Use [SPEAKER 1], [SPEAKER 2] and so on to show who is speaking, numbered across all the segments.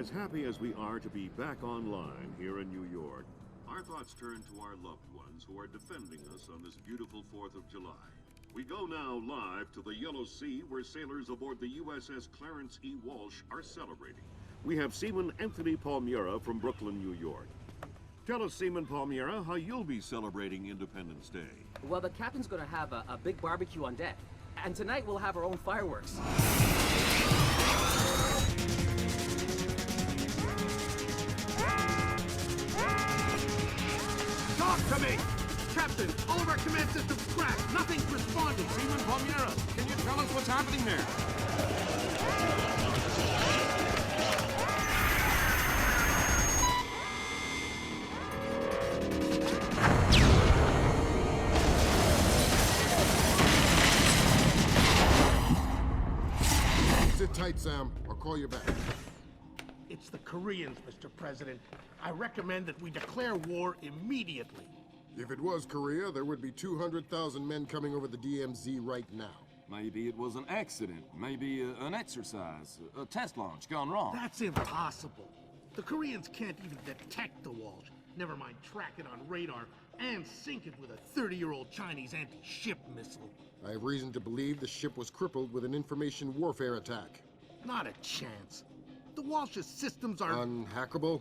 [SPEAKER 1] As happy as we are to be back online here in New York, our thoughts turn to our loved ones who are defending us on this beautiful 4th of July. We go now live to the Yellow Sea, where sailors aboard the USS Clarence E. Walsh are celebrating. We have Seaman Anthony Palmiera from Brooklyn, New York. Tell us, Seaman Palmiera, how you'll be celebrating Independence Day.
[SPEAKER 2] Well, the captain's gonna have a big barbecue on deck. And tonight we'll have our own fireworks.
[SPEAKER 3] Talk to me! Captain, all of our command systems crashed. Nothing's responding.
[SPEAKER 4] Seaman Palmiera, can you tell us what's happening there?
[SPEAKER 5] Sit tight, Sam. I'll call you back.
[SPEAKER 3] It's the Koreans, Mr. President. I recommend that we declare war immediately.
[SPEAKER 5] If it was Korea, there would be 200,000 men coming over the DMZ right now.
[SPEAKER 4] Maybe it was an accident. Maybe an exercise. A test launch gone wrong.
[SPEAKER 3] That's impossible. The Koreans can't even detect the Walsh. Never mind track it on radar and sink it with a 30-year-old Chinese anti-ship missile.
[SPEAKER 5] I have reason to believe the ship was crippled with an information warfare attack.
[SPEAKER 3] Not a chance. The Walsh's systems are...
[SPEAKER 5] Unhackable?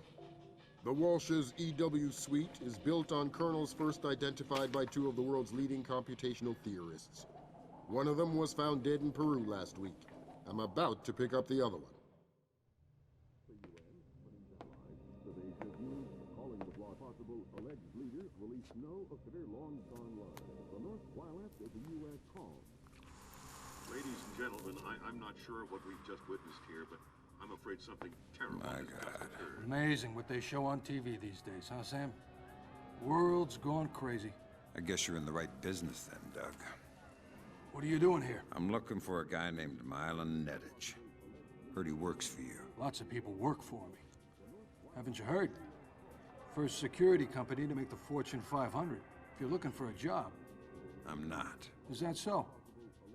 [SPEAKER 5] The Walsh's EW suite is built on kernels first identified by two of the world's leading computational theorists. One of them was found dead in Peru last week. I'm about to pick up the other one.
[SPEAKER 1] Ladies and gentlemen, I'm not sure what we've just witnessed here, but I'm afraid something terrible has just occurred.
[SPEAKER 6] Amazing what they show on TV these days, huh, Sam? World's gone crazy.
[SPEAKER 7] I guess you're in the right business then, Doug.
[SPEAKER 6] What are you doing here?
[SPEAKER 7] I'm looking for a guy named Milan Nedich. Heard he works for you.
[SPEAKER 6] Lots of people work for me. Haven't you heard? First security company to make the Fortune 500. If you're looking for a job.
[SPEAKER 7] I'm not.
[SPEAKER 6] Is that so?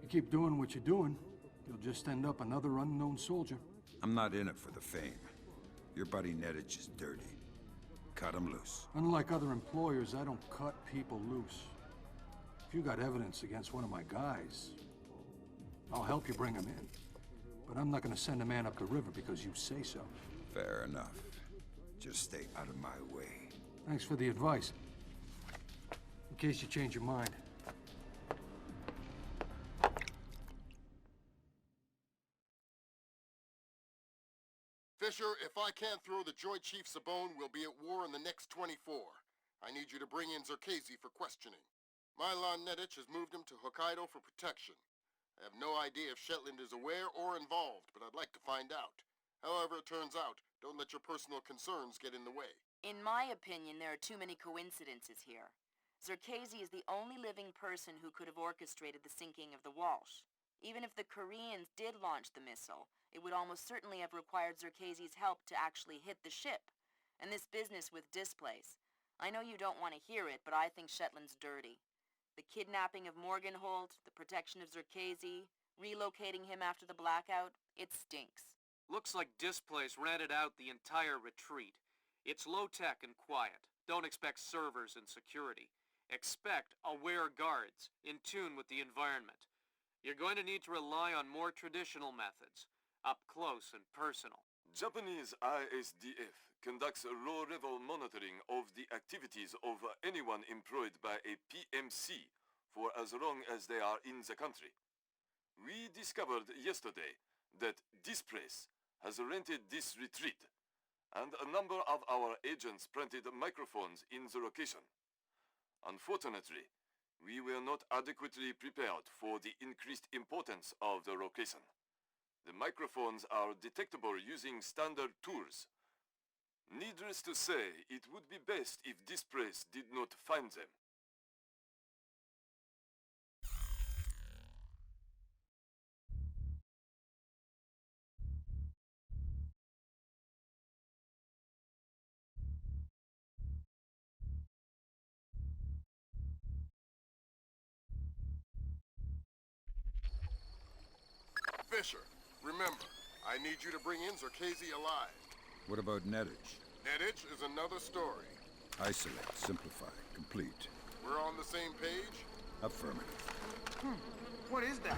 [SPEAKER 6] You keep doing what you're doing, you'll just end up another unknown soldier.
[SPEAKER 7] I'm not in it for the fame. Your buddy Nedich is dirty. Cut him loose.
[SPEAKER 6] Unlike other employers, I don't cut people loose. If you got evidence against one of my guys, I'll help you bring him in. But I'm not gonna send a man up the river because you say so.
[SPEAKER 7] Fair enough. Just stay out of my way.
[SPEAKER 6] Thanks for the advice. In case you change your mind.
[SPEAKER 5] Fisher, if I can't throw the Joint Chiefs a bone, we'll be at war in the next 24. I need you to bring in Zerkezi for questioning. Milan Nedich has moved him to Hokkaido for protection. I have no idea if Shetland is aware or involved, but I'd like to find out. However it turns out, don't let your personal concerns get in the way.
[SPEAKER 8] In my opinion, there are too many coincidences here. Zerkezi is the only living person who could have orchestrated the sinking of the Walsh. Even if the Koreans did launch the missile, it would almost certainly have required Zerkezi's help to actually hit the ship. And this business with displays. I know you don't want to hear it, but I think Shetland's dirty. The kidnapping of Morgenhold, the protection of Zerkezi, relocating him after the blackout, it stinks.
[SPEAKER 9] Looks like Displays rented out the entire retreat. It's low-tech and quiet. Don't expect servers and security. Expect aware guards, in tune with the environment. You're going to need to rely on more traditional methods, up close and personal.
[SPEAKER 10] Japanese ISDF conducts low-level monitoring of the activities of anyone employed by a PMC for as long as they are in the country. We discovered yesterday that Displace has rented this retreat, and a number of our agents planted microphones in the location. Unfortunately, we were not adequately prepared for the increased importance of the location. The microphones are detectable using standard tools. Needless to say, it would be best if Displace did not find them.
[SPEAKER 5] Fisher, remember, I need you to bring in Zerkezi alive.
[SPEAKER 7] What about Nettich?
[SPEAKER 5] Nettich is another story.
[SPEAKER 7] Isolate, simplify, complete.
[SPEAKER 5] We're on the same page?
[SPEAKER 7] Affirmative.
[SPEAKER 3] What is that?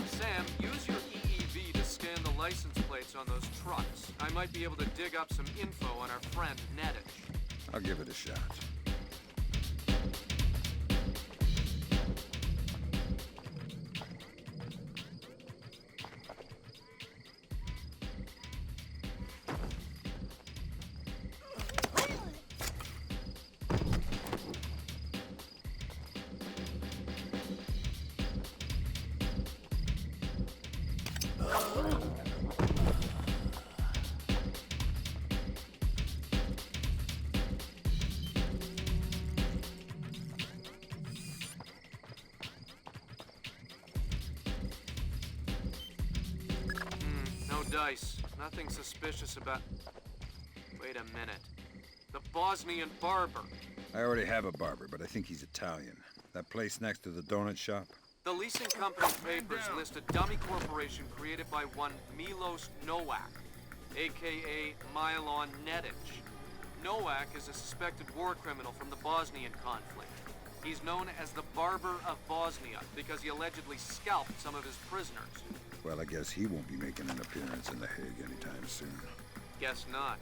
[SPEAKER 9] Sam, use your EEV to scan the license plates on those trucks. I might be able to dig up some info on our friend Nettich.
[SPEAKER 7] I'll give it a shot.
[SPEAKER 9] No dice. Nothing suspicious about... Wait a minute. The Bosnian barber.
[SPEAKER 7] I already have a barber, but I think he's Italian. That place next to the donut shop?
[SPEAKER 9] The leasing company's papers list a dummy corporation created by one Milos Nowak, a.k.a. Milon Nettich. Nowak is a suspected war criminal from the Bosnian conflict. He's known as the Barber of Bosnia because he allegedly scalped some of his prisoners.
[SPEAKER 7] Well, I guess he won't be making an appearance in The Hague anytime soon.
[SPEAKER 9] Guess not.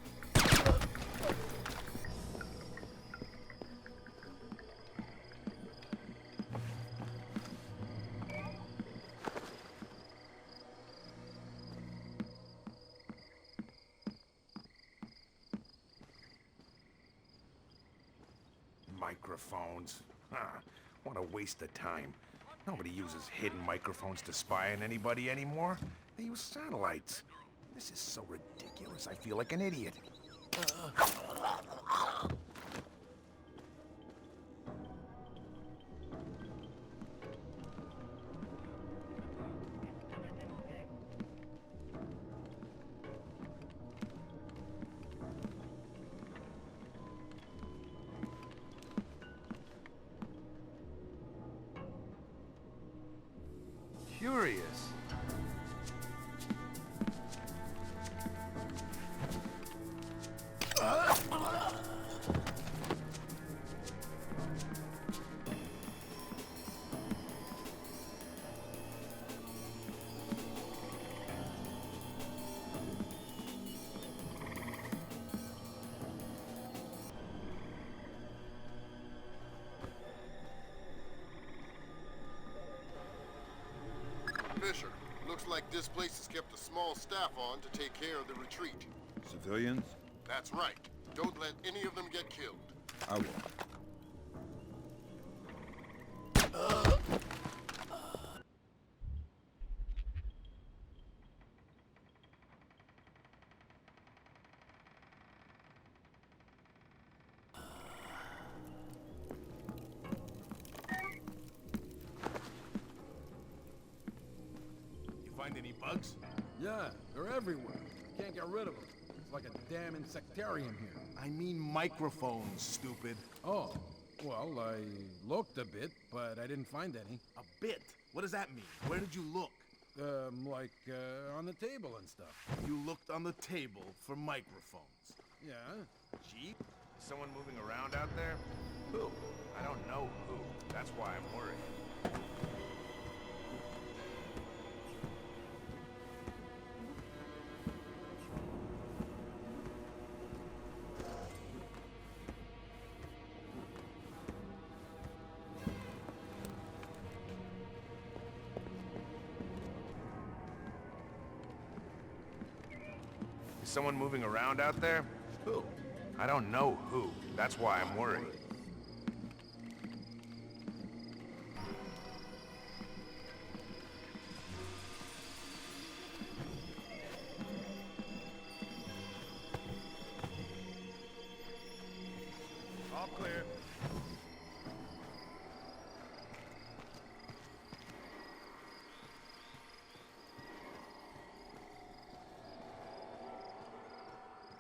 [SPEAKER 11] Microphones. What a waste of time. Nobody uses hidden microphones to spy on anybody anymore. They use satellites. This is so ridiculous, I feel like an idiot.
[SPEAKER 3] Curious.
[SPEAKER 5] Fisher, looks like this place has kept a small staff on to take care of the retreat.
[SPEAKER 7] Civilians?
[SPEAKER 5] That's right. Don't let any of them get killed.
[SPEAKER 7] I won't.
[SPEAKER 11] Find any bugs?
[SPEAKER 6] Yeah, they're everywhere. Can't get rid of them. It's like a damn insectarium here.
[SPEAKER 11] I mean microphones, stupid.
[SPEAKER 6] Oh, well, I looked a bit, but I didn't find any.
[SPEAKER 11] A bit? What does that mean? Where did you look?
[SPEAKER 6] On the table and stuff.
[SPEAKER 11] You looked on the table for microphones.
[SPEAKER 6] Yeah.
[SPEAKER 11] Gee, is someone moving around out there? Who? I don't know who. That's why I'm worried. someone moving around out there?
[SPEAKER 3] Who?
[SPEAKER 11] I don't know who. That's why I'm worried. All clear.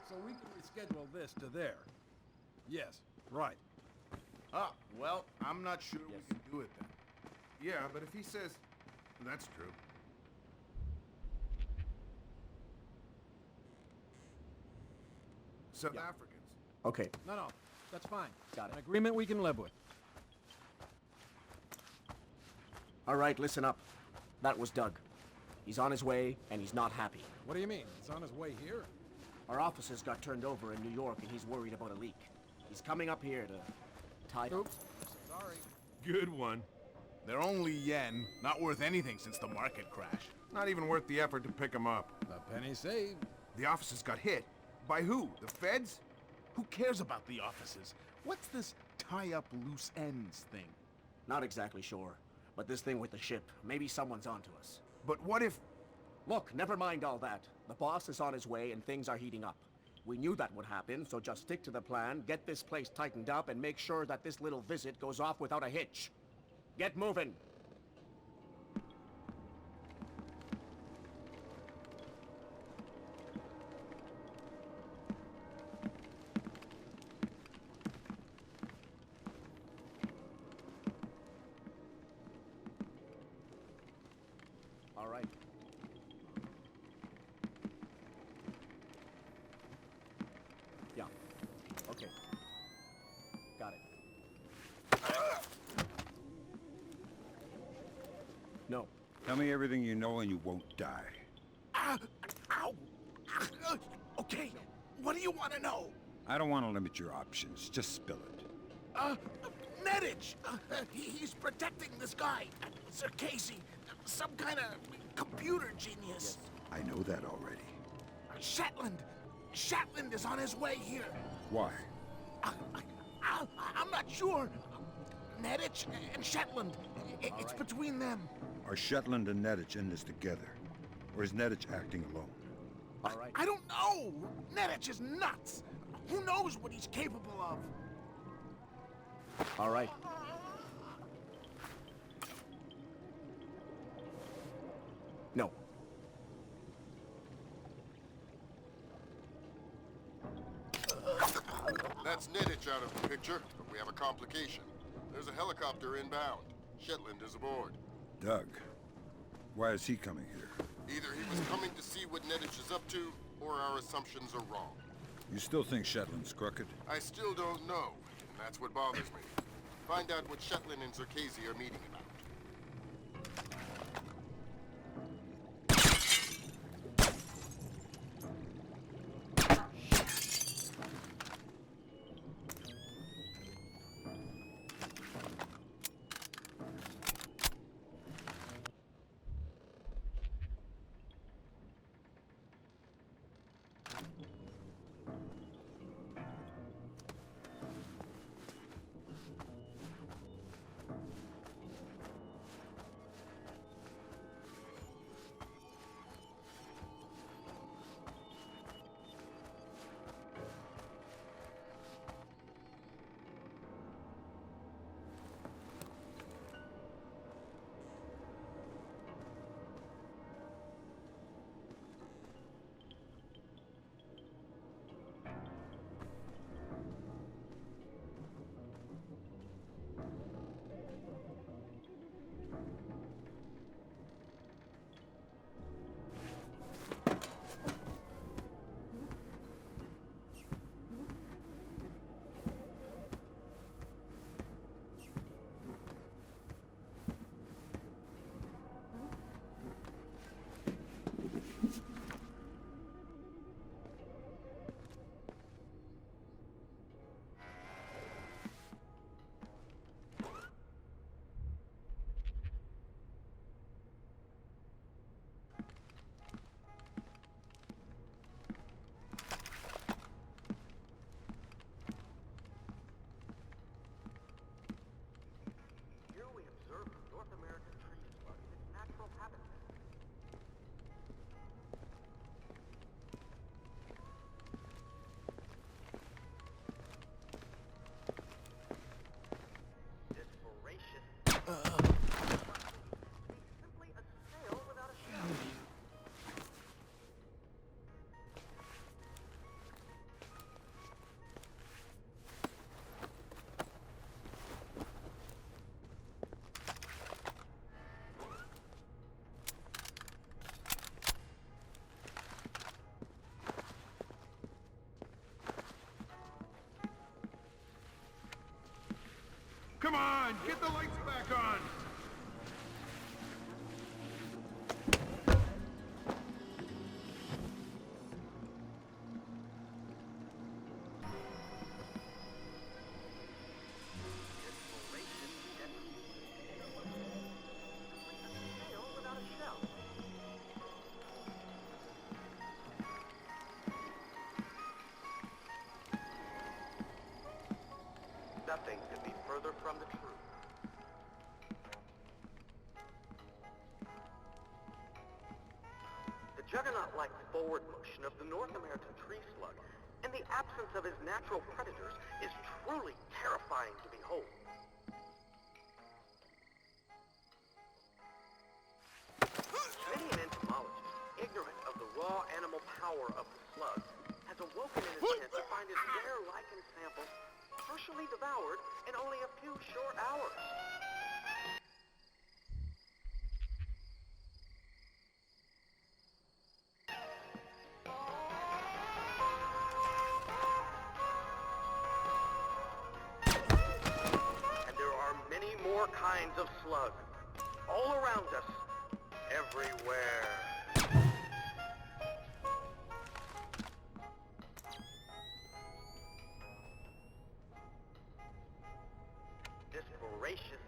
[SPEAKER 12] So we can reschedule this to there. Yes, right.
[SPEAKER 11] Ah, well, I'm not sure we can do it then. Yeah, but if he says... That's true. South Africans.
[SPEAKER 2] Okay.
[SPEAKER 12] No, that's fine.
[SPEAKER 2] Got it.
[SPEAKER 12] An agreement we can live with.
[SPEAKER 2] All right, listen up. That was Doug. He's on his way, and he's not happy.
[SPEAKER 12] What do you mean? It's on his way here?
[SPEAKER 2] Our offices got turned over in New York, and he's worried about a leak. He's coming up here to tie...
[SPEAKER 12] Oops. Sorry.
[SPEAKER 11] Good one. They're only yen, not worth anything since the market crash. Not even worth the effort to pick them up.
[SPEAKER 12] The penny saved.
[SPEAKER 11] The offices got hit. By who? The feds? Who cares about the offices? What's this tie-up loose ends thing?
[SPEAKER 2] Not exactly sure. But this thing with the ship, maybe someone's onto us.
[SPEAKER 11] But what if...
[SPEAKER 2] Look, never mind all that. The boss is on his way and things are heating up. We knew that would happen, so just stick to the plan, get this place tightened up, and make sure that this little visit goes off without a hitch. Get moving! All right. Yeah. Okay. Got it. No.
[SPEAKER 7] Tell me everything you know and you won't die.
[SPEAKER 11] Ow! Okay, what do you want to know?
[SPEAKER 7] I don't want to limit your options. Just spill it.
[SPEAKER 3] Nettich! He's protecting this guy, Sir Casey. Some kind of computer genius.
[SPEAKER 7] I know that already.
[SPEAKER 3] Shetland! Shetland is on his way here.
[SPEAKER 7] Why?
[SPEAKER 3] I'm not sure. Nettich and Shetland. It's between them.
[SPEAKER 7] Are Shetland and Nettich in this together? Or is Nettich acting alone?
[SPEAKER 2] All right.
[SPEAKER 3] I don't know. Nettich is nuts. Who knows what he's capable of?
[SPEAKER 2] All right. No.
[SPEAKER 5] That's Nettich out of the picture, but we have a complication. There's a helicopter inbound. Shetland is aboard.
[SPEAKER 7] Doug. Why is he coming here?
[SPEAKER 5] Either he was coming to see what Nettich is up to, or our assumptions are wrong.
[SPEAKER 7] You still think Shetland's crooked?
[SPEAKER 5] I still don't know, and that's what bothers me. Find out what Shetland and Zerkasi are meeting about.
[SPEAKER 11] Come on, get the lights back on!
[SPEAKER 13] Nothing could be further from the truth. The juggernaut-like forward motion of the North American tree slug and the absence of his natural predators is truly terrifying to behold. Many an entomologist, ignorant of the raw animal power of the slug, has awoken in his tent to find his rare lichen samples partially devoured in only a few short hours. And there are many more kinds of slug, all around us, everywhere. This voracious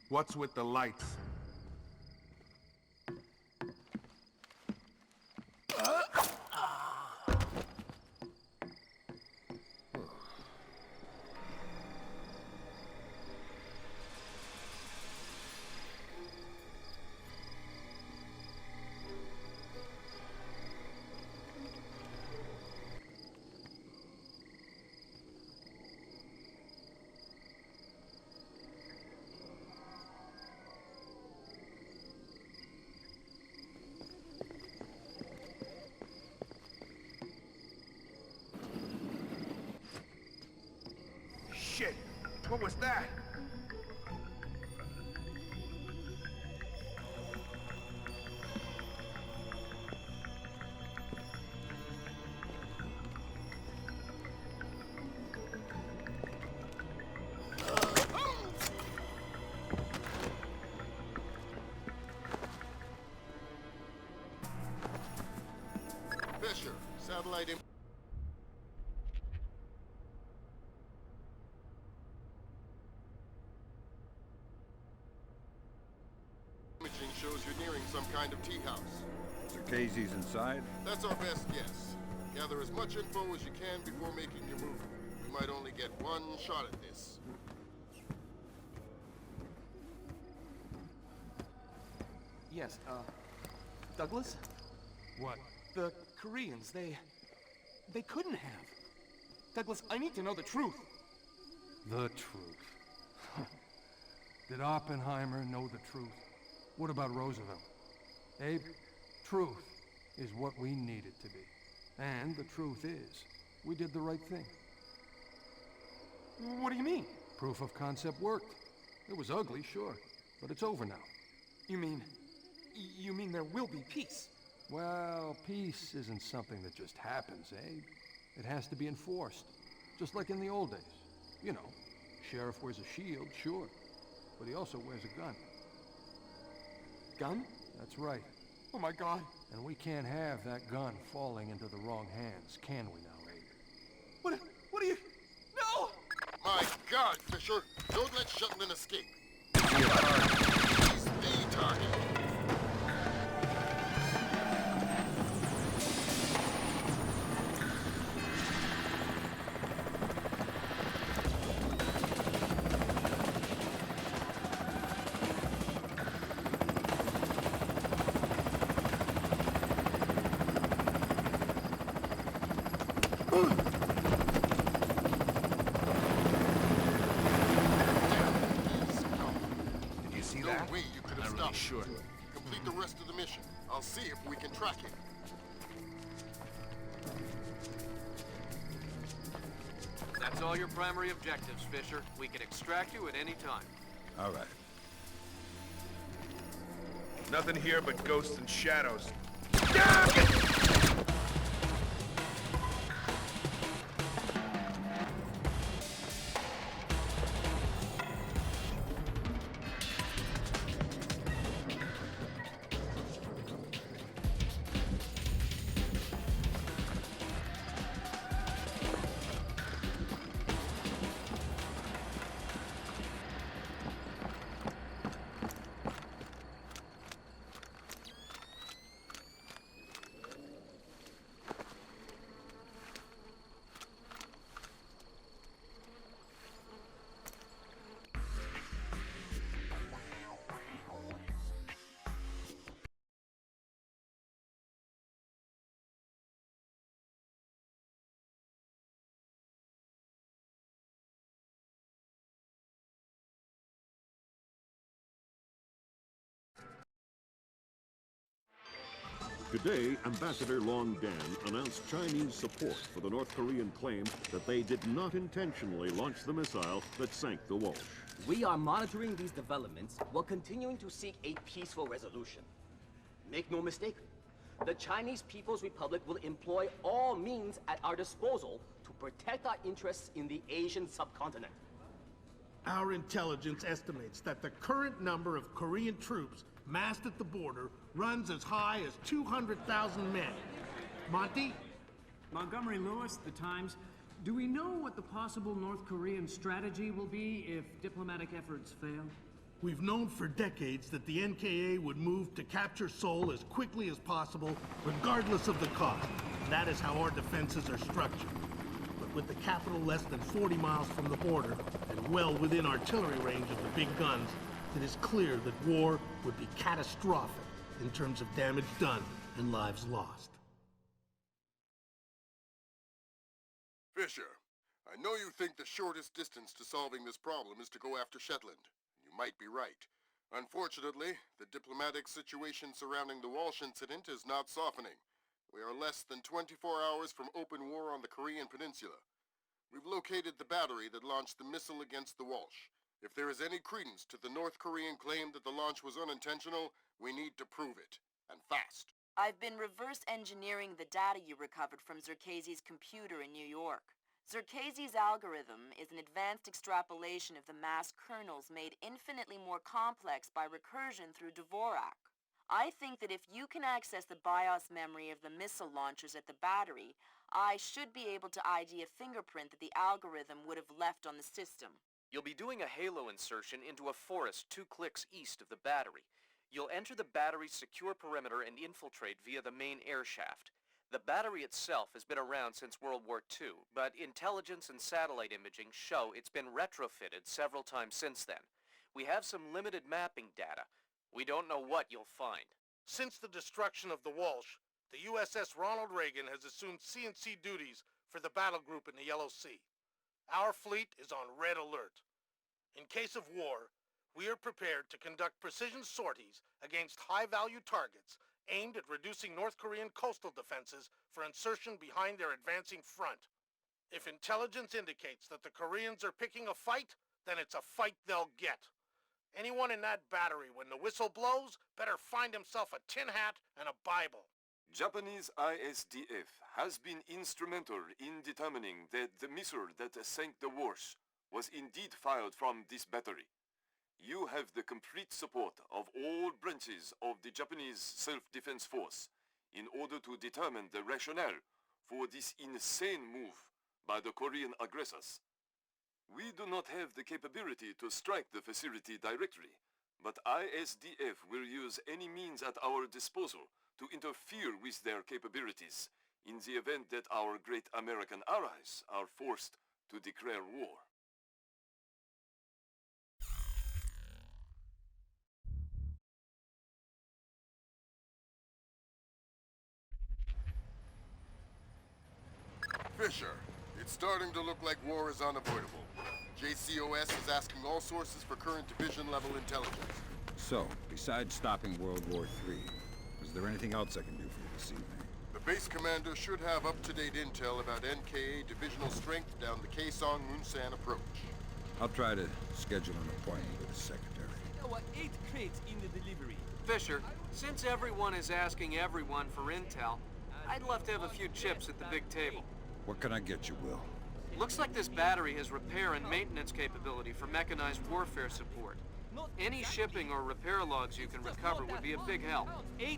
[SPEAKER 11] What's with the lights? Shit! What was that?
[SPEAKER 5] Fisher, satellite imaging shows you're nearing some kind of tea house.
[SPEAKER 7] Casey's inside?
[SPEAKER 5] That's our best guess. Gather as much info as you can before making your move. We might only get one shot at this.
[SPEAKER 9] Yes, Douglas?
[SPEAKER 11] What?
[SPEAKER 9] The Koreans, they couldn't have. Douglas, I need to know the truth.
[SPEAKER 6] The truth. Did Oppenheimer know the truth? What about Roosevelt? Abe, truth is what we need it to be. And the truth is, we did the right thing.
[SPEAKER 9] What do you mean?
[SPEAKER 6] Proof of concept worked. It was ugly, sure, but it's over now.
[SPEAKER 9] You mean there will be peace?
[SPEAKER 6] Well, peace isn't something that just happens, Abe. It has to be enforced, just like in the old days. You know, sheriff wears a shield, sure, but he also wears a gun.
[SPEAKER 9] Gun?
[SPEAKER 6] That's right.
[SPEAKER 9] Oh my God.
[SPEAKER 6] And we can't have that gun falling into the wrong hands, can we now, Abe?
[SPEAKER 9] What do you... No!
[SPEAKER 5] My God, Fisher! Don't let Shetland escape. He's the target.
[SPEAKER 11] Sure.
[SPEAKER 5] Complete the rest of the mission. I'll see if we can track him.
[SPEAKER 9] That's all your primary objectives, Fisher. We can extract you at any time.
[SPEAKER 7] All right.
[SPEAKER 11] Nothing here but ghosts and shadows.
[SPEAKER 1] Today, Ambassador Long Dan announced Chinese support for the North Korean claim that they did not intentionally launch the missile that sank the Walsh.
[SPEAKER 14] We are monitoring these developments while continuing to seek a peaceful resolution. Make no mistake, the Chinese People's Republic will employ all means at our disposal to protect our interests in the Asian subcontinent.
[SPEAKER 3] Our intelligence estimates that the current number of Korean troops massed at the border runs as high as 200,000 men. Monty?
[SPEAKER 15] Montgomery Lewis, The Times. Do we know what the possible North Korean strategy will be if diplomatic efforts fail?
[SPEAKER 3] We've known for decades that the NKA would move to capture Seoul as quickly as possible, regardless of the cost. That is how our defenses are structured. But with the capital less than 40 miles from the border, and well within artillery range of the big guns, it is clear that war would be catastrophic in terms of damage done and lives lost.
[SPEAKER 5] Fisher, I know you think the shortest distance to solving this problem is to go after Shetland. You might be right. Unfortunately, the diplomatic situation surrounding the Walsh incident is not softening. We are less than 24 hours from open war on the Korean Peninsula. We've located the battery that launched the missile against the Walsh. If there is any credence to the North Korean claim that the launch was unintentional, we need to prove it, and fast.
[SPEAKER 8] I've been reverse engineering the data you recovered from Zerkezi's computer in New York. Zerkezi's algorithm is an advanced extrapolation of the mass kernels made infinitely more complex by recursion through Dvorak. I think that if you can access the BIOS memory of the missile launchers at the battery, I should be able to ID a fingerprint that the algorithm would have left on the system.
[SPEAKER 9] You'll be doing a halo insertion into a forest 2 clicks east of the battery. You'll enter the battery's secure perimeter and infiltrate via the main air shaft. The battery itself has been around since World War II, but intelligence and satellite imaging show it's been retrofitted several times since then. We have some limited mapping data. We don't know what you'll find.
[SPEAKER 3] Since the destruction of the Walsh, the USS Ronald Reagan has assumed C&C duties for the battle group in the Yellow Sea. Our fleet is on red alert. In case of war, we are prepared to conduct precision sorties against high-value targets aimed at reducing North Korean coastal defenses for insertion behind their advancing front. If intelligence indicates that the Koreans are picking a fight, then it's a fight they'll get. Anyone in that battery, when the whistle blows, better find himself a tin hat and a Bible.
[SPEAKER 10] Japanese ISDF has been instrumental in determining that the missile that sank the Walsh was indeed fired from this battery. You have the complete support of all branches of the Japanese Self-Defense Force in order to determine the rationale for this insane move by the Korean aggressors. We do not have the capability to strike the facility directly, but ISDF will use any means at our disposal to interfere with their capabilities in the event that our great American allies are forced to declare war.
[SPEAKER 5] Fisher, it's starting to look like war is unavoidable. JCOS is asking all sources for current division-level intelligence.
[SPEAKER 7] So, besides stopping World War III, is there anything else I can do for you this evening?
[SPEAKER 5] The The base commander should have up-to-date intel about NKA divisional strength down the Kaesong-Munsan approach.
[SPEAKER 7] I'll try to schedule an appointment with the secretary.
[SPEAKER 16] There were 8 crates in the delivery.
[SPEAKER 9] Fisher, since everyone is asking everyone for intel, I'd love to have a few chips at the big table.
[SPEAKER 7] What can I get you, Will?
[SPEAKER 9] Looks like this battery has repair and maintenance capability for mechanized warfare support. Any shipping or repair logs you can recover would be a big help.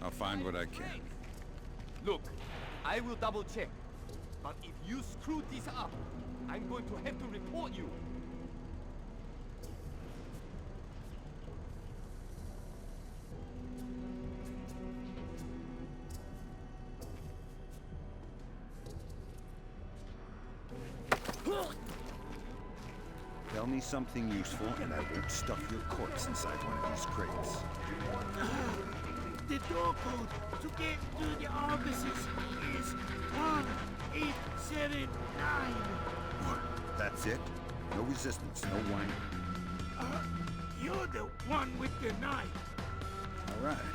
[SPEAKER 7] I'll find what I can.
[SPEAKER 16] Look, I will double check. But if you screw this up, I'm going to have to report you.
[SPEAKER 7] Tell me something useful, and I won't stuff your corpse inside one of these crates.
[SPEAKER 17] The door code to get to the offices is 1879.
[SPEAKER 7] What? That's it? No resistance, no whining.
[SPEAKER 17] You're the one with the knife.
[SPEAKER 7] All right.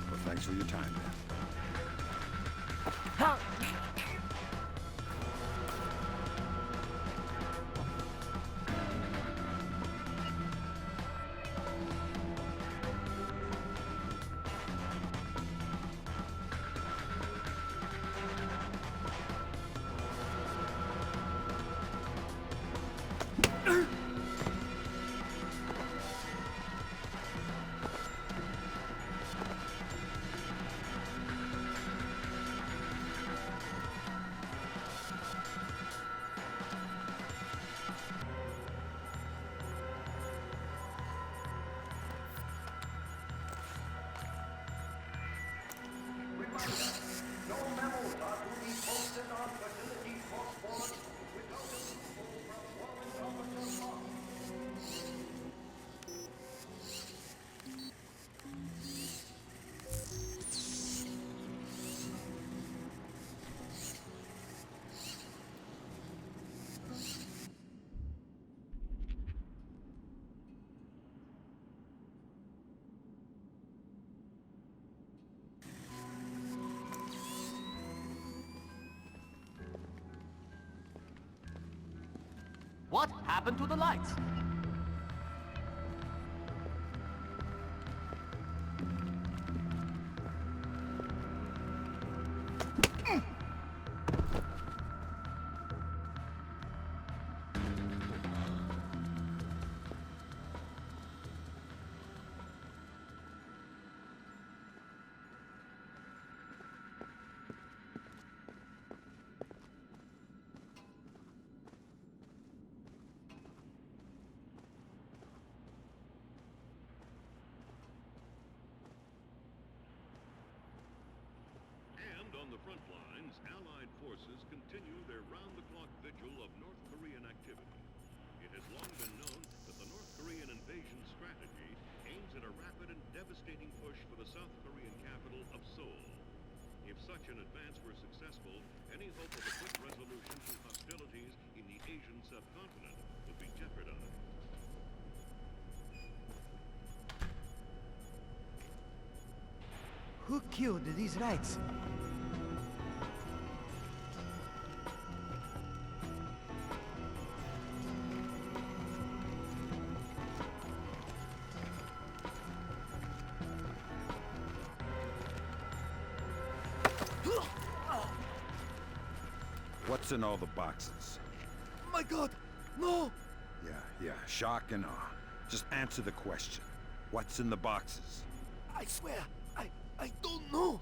[SPEAKER 7] Well, thanks for your time, then.
[SPEAKER 14] What happened to the lights?
[SPEAKER 1] On the front lines, Allied forces continue their round-the-clock vigil of North Korean activity. It has long been known that the North Korean invasion strategy aims at a rapid and devastating push for the South Korean capital of Seoul. If such an advance were successful, any hope of a quick resolution to hostilities in the Asian subcontinent would be jeopardized.
[SPEAKER 17] Who killed these rats?
[SPEAKER 7] What's in all the boxes?
[SPEAKER 17] My God, no!
[SPEAKER 7] Yeah, shock and awe. Just answer the question. What's in the boxes?
[SPEAKER 17] I swear, I don't know.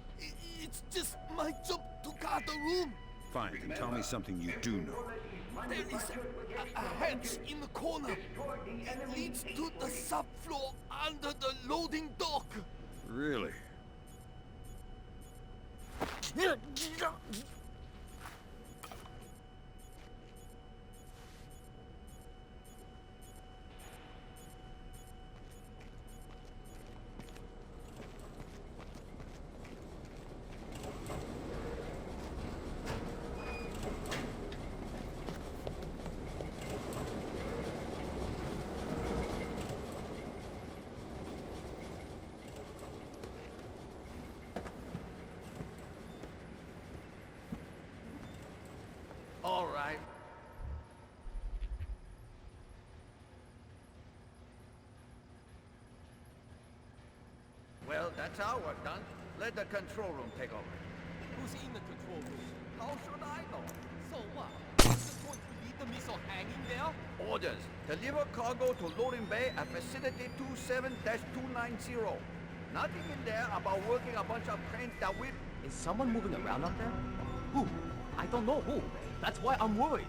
[SPEAKER 17] It's just my job to guard the room.
[SPEAKER 7] Fine, then tell me something you do know.
[SPEAKER 17] There is a hatch in the corner. It leads to the subfloor under the loading dock.
[SPEAKER 7] Really?
[SPEAKER 18] That's our work done. Let the control room take over.
[SPEAKER 16] Who's in the control room? How should I know? So what? Just going to leave the missile hanging there?
[SPEAKER 18] Orders. Deliver cargo to loading bay at facility 27-290. Nothing in there about working a bunch of cranes that will...
[SPEAKER 14] Is someone moving around up there? Who? I don't know who. That's why I'm worried.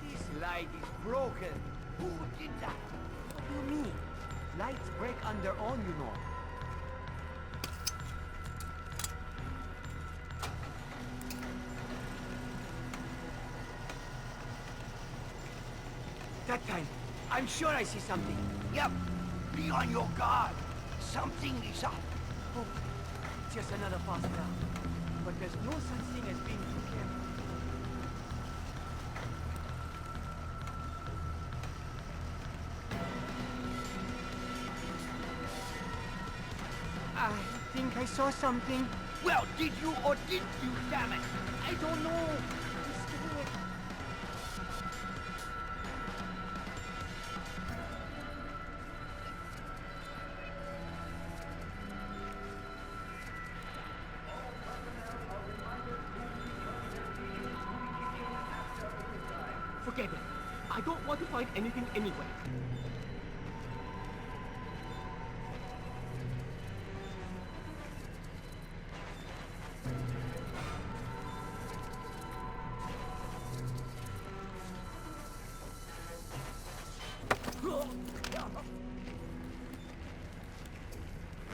[SPEAKER 18] This light is broken. Who did that?
[SPEAKER 14] What do you mean? Lights break on their own, you know.
[SPEAKER 18] That time, I'm sure I see something. Yep. Be on your guard. Something is up.
[SPEAKER 14] Oh, just another false alarm. But there's no such thing as being too careful. I think I saw something.
[SPEAKER 18] Well, did you or didn't you, damn it?
[SPEAKER 14] I don't know. I'm scared. Forget it. I don't want to find anything anyway.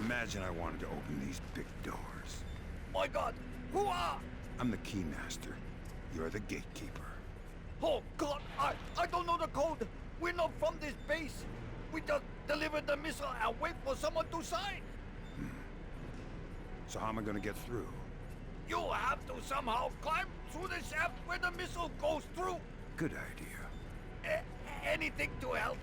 [SPEAKER 7] Imagine I wanted to open these big doors.
[SPEAKER 18] My God! Who are?
[SPEAKER 7] I'm the keymaster. You're the gatekeeper.
[SPEAKER 18] Oh, God! I don't know the code! We're not from this base! We just delivered the missile and wait for someone to sign!
[SPEAKER 7] So how am I gonna get through?
[SPEAKER 18] You have to somehow climb through the shaft where the missile goes through!
[SPEAKER 7] Good idea.
[SPEAKER 18] Anything to help?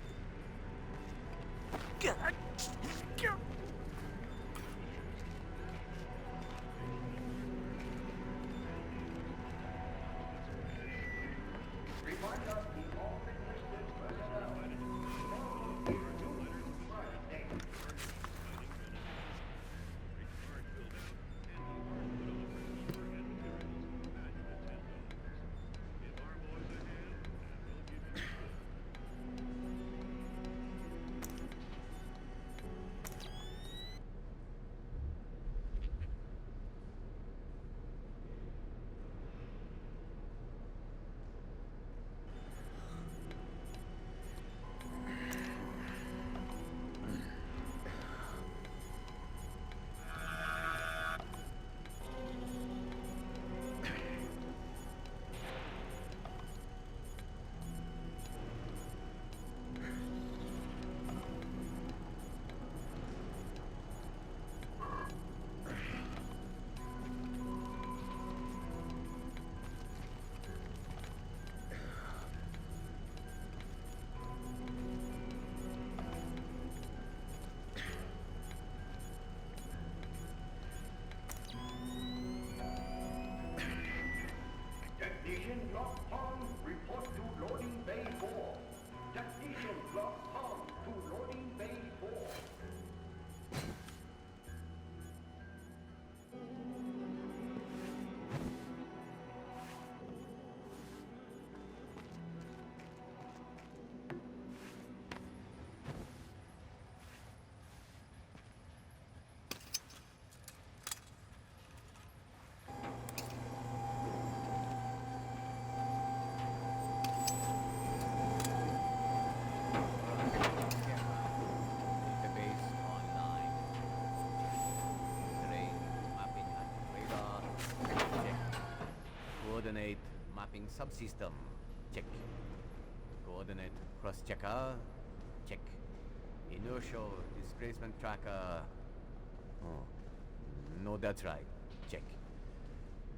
[SPEAKER 18] Technician Block Pond, report to loading bay 4. Technician Block Pond to loading bay 4.
[SPEAKER 16] Coordinate mapping subsystem. Check. Coordinate cross-checker. Check. Inertial displacement tracker. Oh. No, that's right. Check.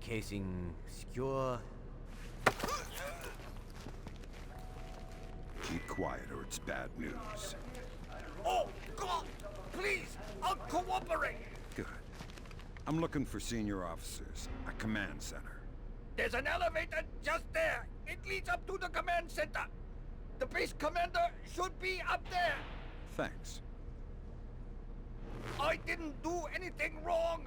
[SPEAKER 16] Casing secure.
[SPEAKER 7] Keep quiet or it's bad news.
[SPEAKER 18] Oh, God! Please! I'll cooperate!
[SPEAKER 7] Good. I'm looking for senior officers. A command center.
[SPEAKER 18] There's an elevator just there. It leads up to the command center. The base commander should be up there!
[SPEAKER 7] Thanks.
[SPEAKER 18] I didn't do anything wrong!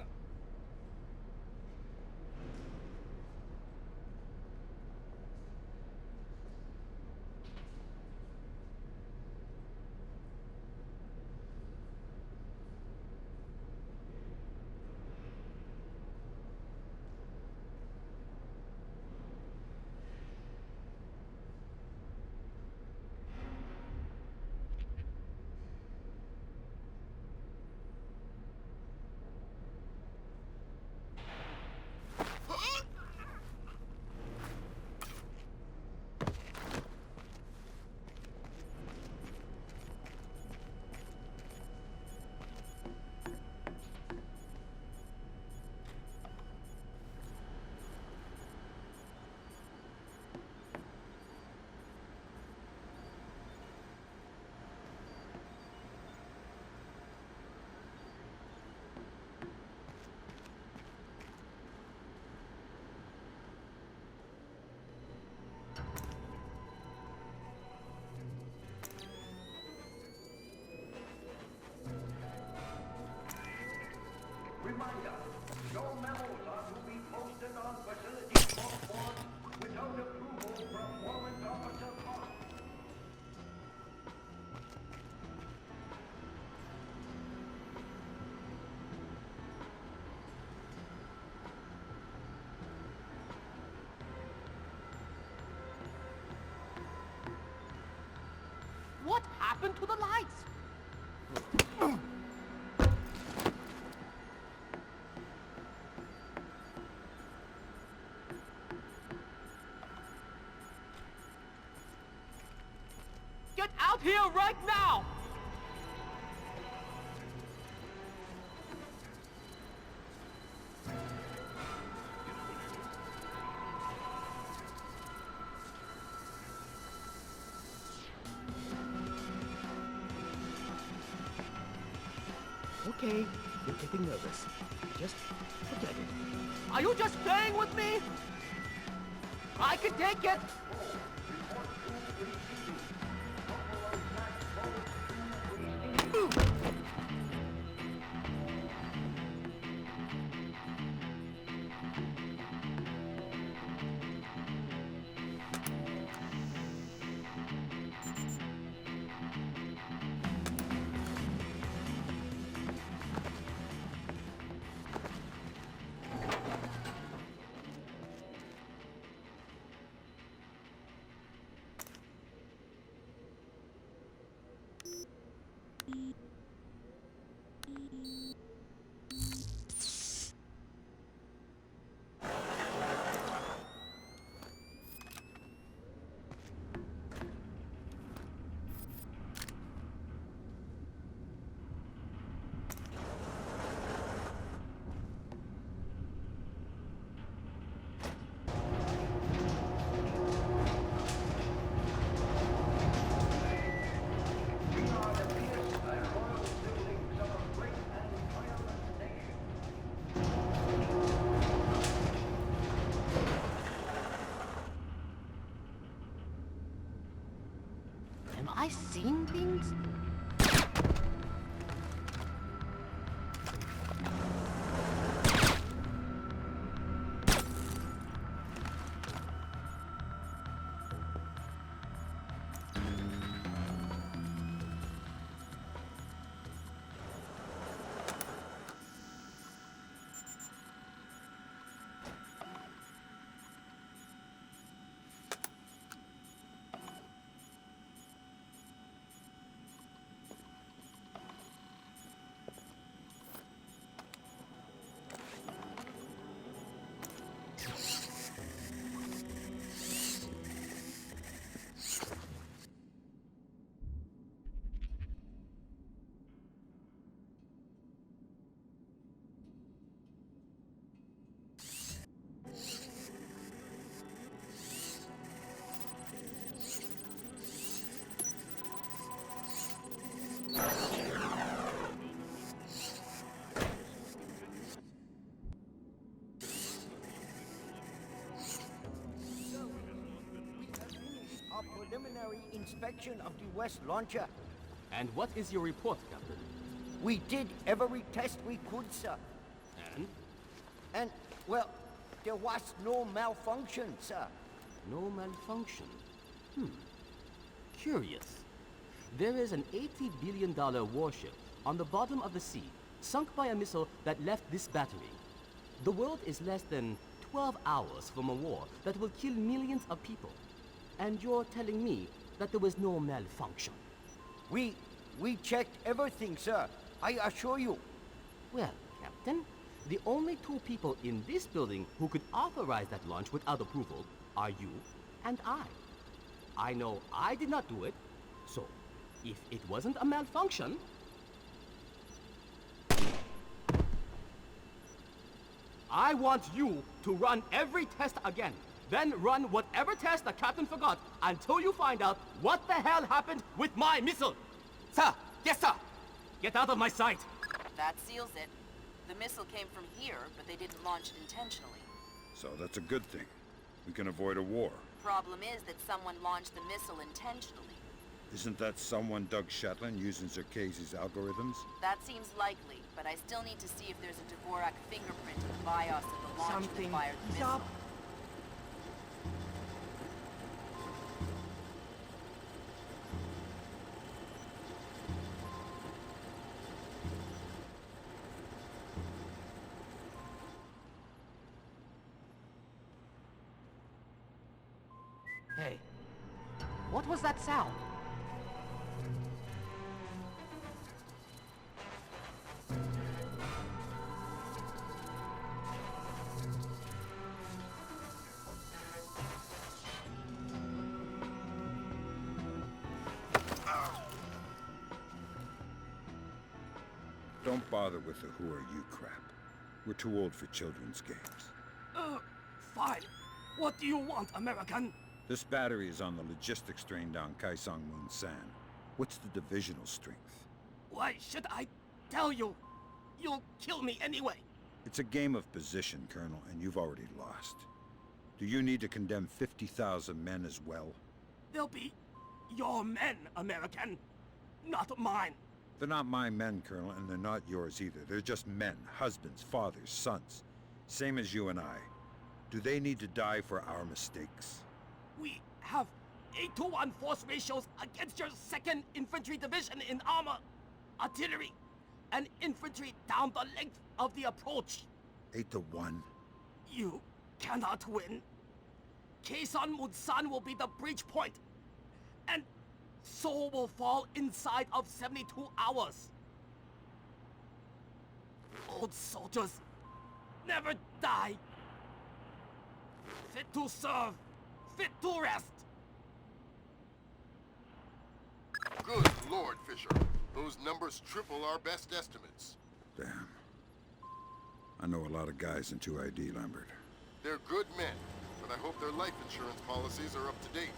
[SPEAKER 18] Reminder, no memos are to be posted on facility board without approval from Warrant Officer Clark.
[SPEAKER 16] What happened to the lights? Get out here right now!
[SPEAKER 14] Okay, you're getting nervous. Just forget it.
[SPEAKER 16] Are you just playing with me? I can take it!
[SPEAKER 18] preliminary inspection of the West launcher.
[SPEAKER 14] And what is your report, Captain?
[SPEAKER 18] We did every test we could, sir.
[SPEAKER 14] And?
[SPEAKER 18] And, well, there was no malfunction, sir.
[SPEAKER 14] No malfunction? Curious. There is an $80 billion warship on the bottom of the sea, sunk by a missile that left this battery. The world is less than 12 hours from a war that will kill millions of people. And you're telling me that there was no malfunction?
[SPEAKER 18] We checked everything, sir. I assure you.
[SPEAKER 14] Well, Captain, the only two people in this building who could authorize that launch without approval are you and I. I know I did not do it, so if it wasn't a malfunction... I want you to run every test again. Then run whatever test the captain forgot until you find out what the hell happened with my missile. Sir! Yes, sir! Get out of my sight!
[SPEAKER 8] That seals it. The missile came from here, but they didn't launch it intentionally.
[SPEAKER 7] So that's a good thing. We can avoid a war.
[SPEAKER 8] Problem is that someone launched the missile intentionally.
[SPEAKER 7] Isn't that someone Doug Shetland using Zerkezi's algorithms?
[SPEAKER 8] That seems likely, but I still need to see if there's a Dvorak fingerprint in the BIOS of the launch that fired the missile.
[SPEAKER 14] Hey, what was that sound?
[SPEAKER 7] Don't bother with the who are you crap. We're too old for children's games.
[SPEAKER 16] Fine. What do you want, American?
[SPEAKER 7] This battery is on the logistics train down Kaesong Moon San. What's the divisional strength?
[SPEAKER 16] Why should I tell you? You'll kill me anyway.
[SPEAKER 7] It's a game of position, Colonel, and you've already lost. Do you need to condemn 50,000 men as well?
[SPEAKER 16] They'll be your men, American, not mine.
[SPEAKER 7] They're not my men, Colonel, and they're not yours either. They're just men, husbands, fathers, sons. Same as you and I. Do they need to die for our mistakes?
[SPEAKER 16] We have 8-to-1 force ratios against your 2nd Infantry Division in armor, artillery, and infantry down the length of the approach.
[SPEAKER 7] 8-to-1?
[SPEAKER 16] You cannot win. Kaesong Munsan will be the breach point, and Seoul will fall inside of 72 hours. Old soldiers never die. Fit to serve, fit to rest.
[SPEAKER 5] Good Lord, Fisher. Those numbers triple our best estimates.
[SPEAKER 7] Damn. I know a lot of guys in 2ID, Lambert.
[SPEAKER 5] They're good men, but I hope their life insurance policies are up to date.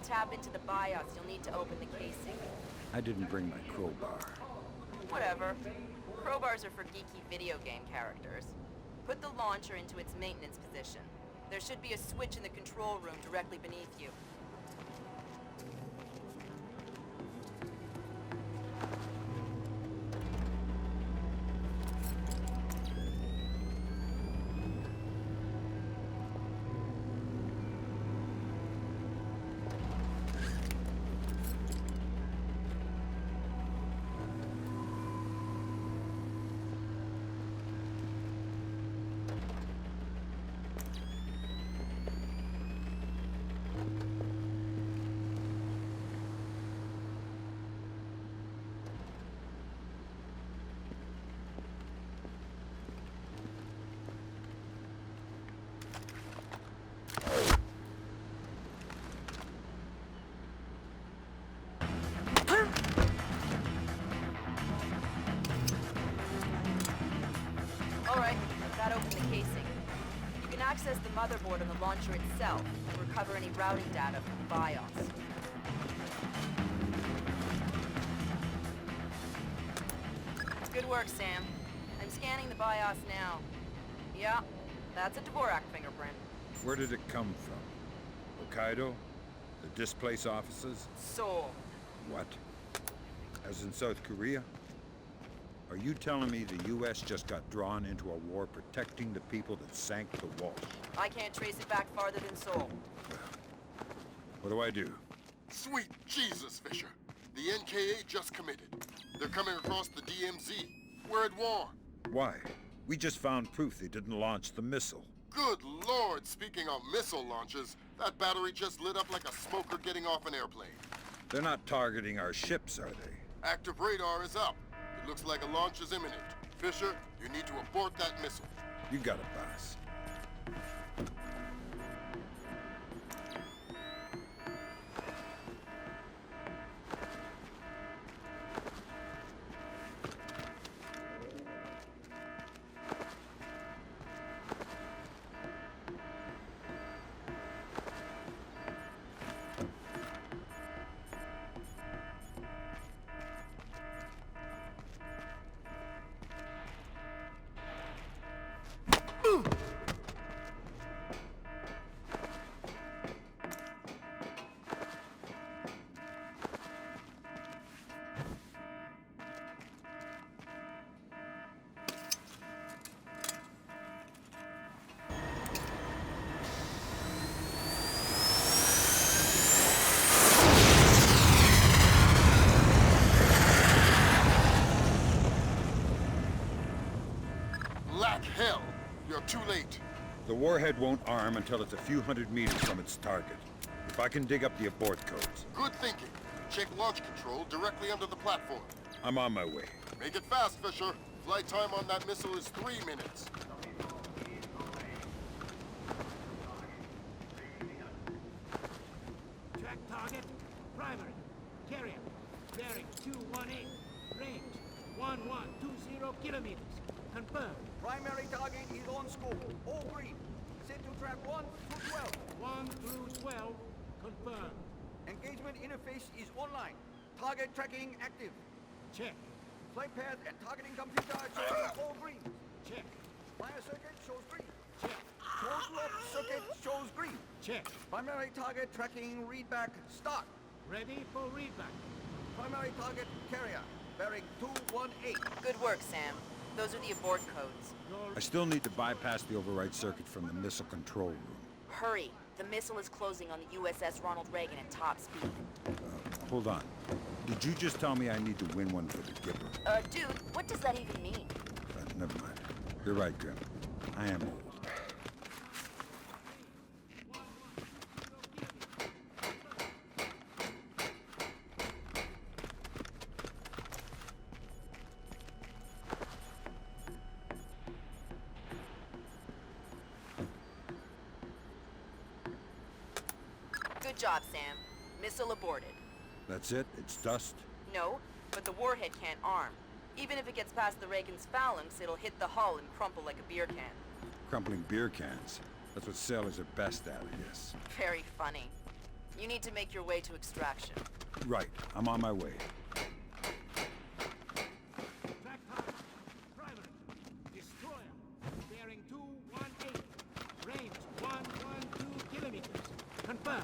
[SPEAKER 8] tap into the BIOS, you'll need to open the casing.
[SPEAKER 7] I didn't bring my crowbar.
[SPEAKER 8] Whatever. Crowbars are for geeky video game characters. Put the launcher into its maintenance position. There should be a switch in the control room directly beneath you. Alright, that opened the casing. You can access the motherboard on the launcher itself and recover any routing data from the BIOS. Good work, Sam. I'm scanning the BIOS now. Yeah, that's a Dvorak fingerprint.
[SPEAKER 7] Where did it come from? Hokkaido? The displaced officers?
[SPEAKER 8] Seoul.
[SPEAKER 7] What? As in South Korea? Are you telling me the U.S. just got drawn into a war protecting the people that sank the Walsh?
[SPEAKER 8] I can't trace it back farther than Seoul.
[SPEAKER 7] What do I do?
[SPEAKER 5] Sweet Jesus, Fisher. The NKA just committed. They're coming across the DMZ. We're at war.
[SPEAKER 7] Why? We just found proof they didn't launch the missile.
[SPEAKER 5] Good Lord, speaking of missile launches, that battery just lit up like a smoker getting off an airplane.
[SPEAKER 7] They're not targeting our ships, are they?
[SPEAKER 5] Active radar is up. It looks like a launch is imminent. Fisher, you need to abort that missile.
[SPEAKER 7] You got it, boss.
[SPEAKER 5] Black hell! You're too late.
[SPEAKER 7] The warhead won't arm until it's a few hundred meters from its target. If I can dig up the abort codes.
[SPEAKER 5] Good thinking. Check launch control directly under the platform.
[SPEAKER 7] I'm on my way.
[SPEAKER 5] Make it fast, Fisher. Flight time on that missile is 3 minutes.
[SPEAKER 15] Track target, primary, carrier, bearing 218, range 1120 kilometers. Confirmed.
[SPEAKER 18] Primary target is on school. All green. Set to track 1 through 12.
[SPEAKER 15] 1 through 12, confirmed.
[SPEAKER 18] Engagement interface is online. Target tracking active.
[SPEAKER 15] Check.
[SPEAKER 18] Flight path and targeting computer showing all green.
[SPEAKER 15] Check.
[SPEAKER 18] Fire circuit shows green.
[SPEAKER 15] Check.
[SPEAKER 18] Closed loop circuit shows green.
[SPEAKER 15] Check.
[SPEAKER 18] Primary target tracking readback start.
[SPEAKER 15] Ready for readback.
[SPEAKER 18] Primary target carrier bearing 218.
[SPEAKER 8] Good work, Sam. Those are the abort codes.
[SPEAKER 7] I still need to bypass the override circuit from the missile control room.
[SPEAKER 8] Hurry. The missile is closing on the USS Ronald Reagan at top speed.
[SPEAKER 7] Hold on. Did you just tell me I need to win one for the Gipper?
[SPEAKER 8] Dude, what does that even mean?
[SPEAKER 7] Never mind. You're right, Grim. I am old.
[SPEAKER 8] Good job, Sam. Missile aborted.
[SPEAKER 7] That's it? It's dust?
[SPEAKER 8] No, but the warhead can't arm. Even if it gets past the Reagan's phalanx, it'll hit the hull and crumple like a beer can.
[SPEAKER 7] Crumpling beer cans. That's what sailors are best at, I guess.
[SPEAKER 8] Very funny. You need to make your way to extraction.
[SPEAKER 7] Right. I'm on my way.
[SPEAKER 16] Primary. Destroyer. Bearing 218. Range 112 kilometers. Confirmed.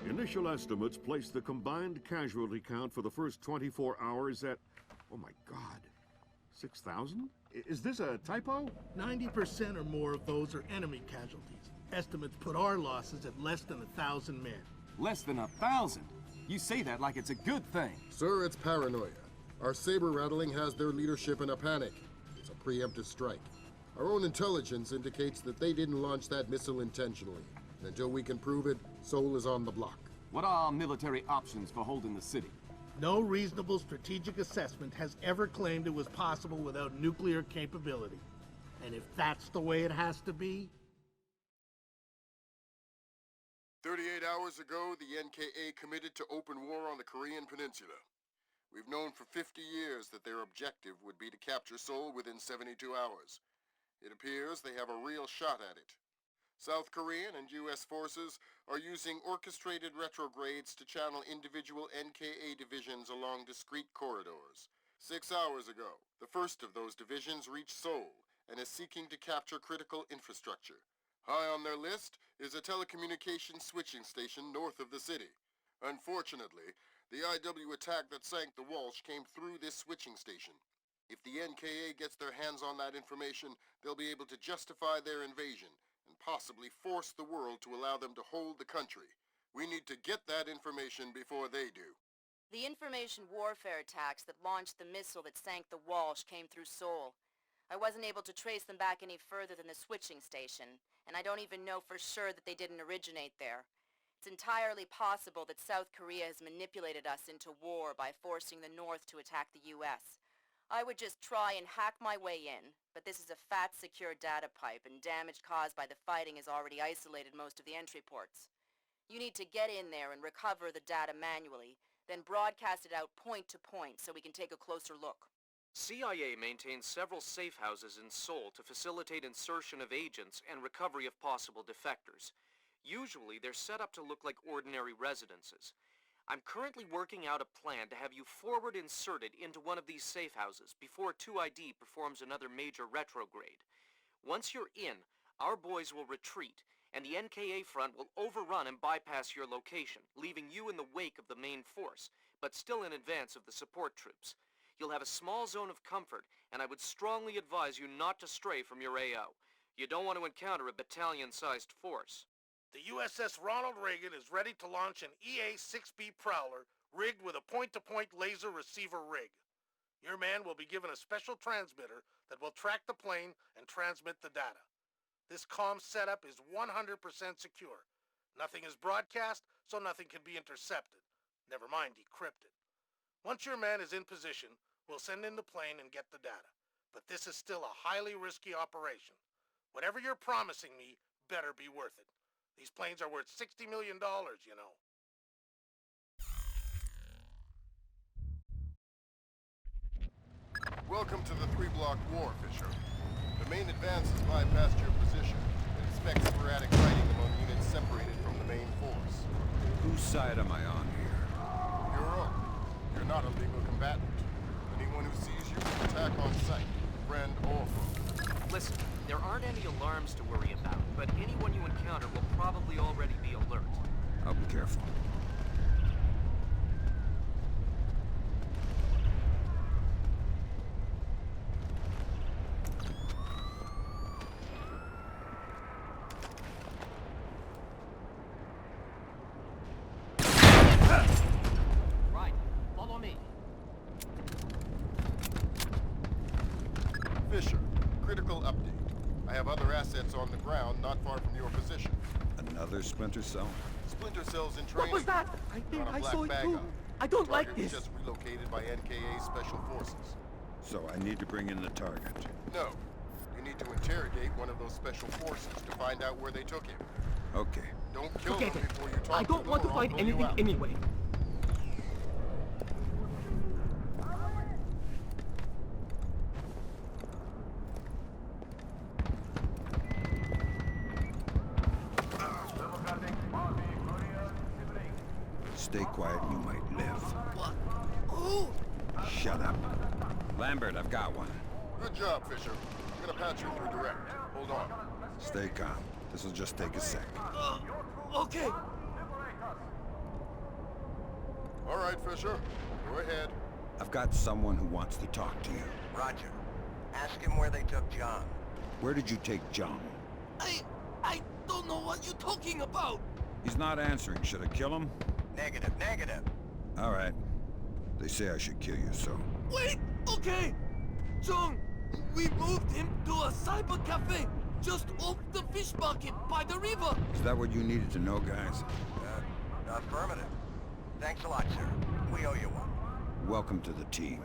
[SPEAKER 1] Initial estimates place the combined casualty count for the first 24 hours at, oh my God, 6,000? Is this a typo?
[SPEAKER 3] 90% or more of those are enemy casualties. Estimates put our losses at less than 1,000 men.
[SPEAKER 4] Less than 1,000? You say that like it's a good thing.
[SPEAKER 5] Sir, it's paranoia. Our saber rattling has their leadership in a panic. It's a preemptive strike. Our own intelligence indicates that they didn't launch that missile intentionally. And until we can prove it, Seoul is on the block.
[SPEAKER 4] What are our military options for holding the city?
[SPEAKER 3] No reasonable strategic assessment has ever claimed it was possible without nuclear capability. And if that's the way it has to be...
[SPEAKER 5] 38 hours ago, the NKA committed to open war on the Korean Peninsula. We've known for 50 years that their objective would be to capture Seoul within 72 hours. It appears they have a real shot at it. South Korean and U.S. forces are using orchestrated retrogrades to channel individual NKA divisions along discrete corridors. 6 hours ago, the first of those divisions reached Seoul and is seeking to capture critical infrastructure. High on their list is a telecommunications switching station north of the city. Unfortunately, the IW attack that sank the Walsh came through this switching station. If the NKA gets their hands on that information, they'll be able to justify their invasion and possibly force the world to allow them to hold the country. We need to get that information before they do.
[SPEAKER 8] The information warfare attacks that launched the missile that sank the Walsh came through Seoul. I wasn't able to trace them back any further than the switching station, and I don't even know for sure that they didn't originate there. It's entirely possible that South Korea has manipulated us into war by forcing the North to attack the U.S. I would just try and hack my way in, but this is a fat secure data pipe, and damage caused by the fighting has already isolated most of the entry ports. You need to get in there and recover the data manually, then broadcast it out point to point so we can take a closer look.
[SPEAKER 9] CIA maintains several safe houses in Seoul to facilitate insertion of agents and recovery of possible defectors. Usually, they're set up to look like ordinary residences. I'm currently working out a plan to have you forward inserted into one of these safe houses before 2ID performs another major retrograde. Once you're in, our boys will retreat, and the NKA front will overrun and bypass your location, leaving you in the wake of the main force, but still in advance of the support troops. You'll have a small zone of comfort, and I would strongly advise you not to stray from your AO. You don't want to encounter a battalion-sized force.
[SPEAKER 3] The USS Ronald Reagan is ready to launch an EA-6B Prowler rigged with a point-to-point laser receiver rig. Your man will be given a special transmitter that will track the plane and transmit the data. This comm setup is 100% secure. Nothing is broadcast, so nothing can be intercepted. Never mind decrypted. Once your man is in position, we'll send in the plane and get the data. But this is still a highly risky operation. Whatever you're promising me better be worth it. These planes are worth $60 million, you know.
[SPEAKER 5] Welcome to the 3-block war, Fisher. The main advance has bypassed your position and expect sporadic fighting among units separated from the main force.
[SPEAKER 7] Whose side am I on here?
[SPEAKER 5] Your own. You're not a legal combatant. Anyone who sees you will attack on sight, friend or foe.
[SPEAKER 9] Listen, there aren't any alarms to worry about, but anyone you encounter will probably already be alert.
[SPEAKER 7] I'll be careful.
[SPEAKER 16] Right. Follow me.
[SPEAKER 5] Fisher, critical update. I have other assets on the ground not far from your position.
[SPEAKER 7] Another Splinter cell?
[SPEAKER 5] Splinter cells in training.
[SPEAKER 16] What was that? I think
[SPEAKER 5] On a
[SPEAKER 16] I
[SPEAKER 5] black
[SPEAKER 16] saw it
[SPEAKER 5] bag
[SPEAKER 16] too.
[SPEAKER 5] up.
[SPEAKER 16] I don't
[SPEAKER 5] Target
[SPEAKER 16] like
[SPEAKER 5] was
[SPEAKER 16] this.
[SPEAKER 5] just relocated by NKA Special Forces.
[SPEAKER 7] So I need to bring in the target.
[SPEAKER 5] No. You need to interrogate one of those special forces to find out where they took him.
[SPEAKER 7] Okay.
[SPEAKER 5] Don't kill
[SPEAKER 16] Forget
[SPEAKER 5] them
[SPEAKER 16] it.
[SPEAKER 5] before you talk
[SPEAKER 16] I don't
[SPEAKER 5] to them
[SPEAKER 16] want to
[SPEAKER 5] or I'll
[SPEAKER 16] find
[SPEAKER 5] pull you
[SPEAKER 16] anything
[SPEAKER 5] out.
[SPEAKER 16] anyway.
[SPEAKER 7] Stay quiet and you might live.
[SPEAKER 17] What? Who?
[SPEAKER 7] Shut up. Lambert, I've got one.
[SPEAKER 5] Good job, Fisher. I'm gonna patch you through direct. Hold on.
[SPEAKER 7] Stay calm. This'll just take a sec.
[SPEAKER 17] Okay.
[SPEAKER 5] All right, Fisher. Go ahead.
[SPEAKER 7] I've got someone who wants to talk to you.
[SPEAKER 18] Roger. Ask him where they took John.
[SPEAKER 7] Where did you take John?
[SPEAKER 17] I don't know what you're talking about.
[SPEAKER 7] He's not answering. Should I kill him?
[SPEAKER 18] Negative, negative.
[SPEAKER 7] All right. They say I should kill you, so...
[SPEAKER 17] Wait, okay. John, we moved him to a cyber cafe just off the fish market by the river.
[SPEAKER 7] Is that what you needed to know, guys?
[SPEAKER 18] Affirmative. Thanks a lot, sir. We owe you one.
[SPEAKER 7] Welcome to the team.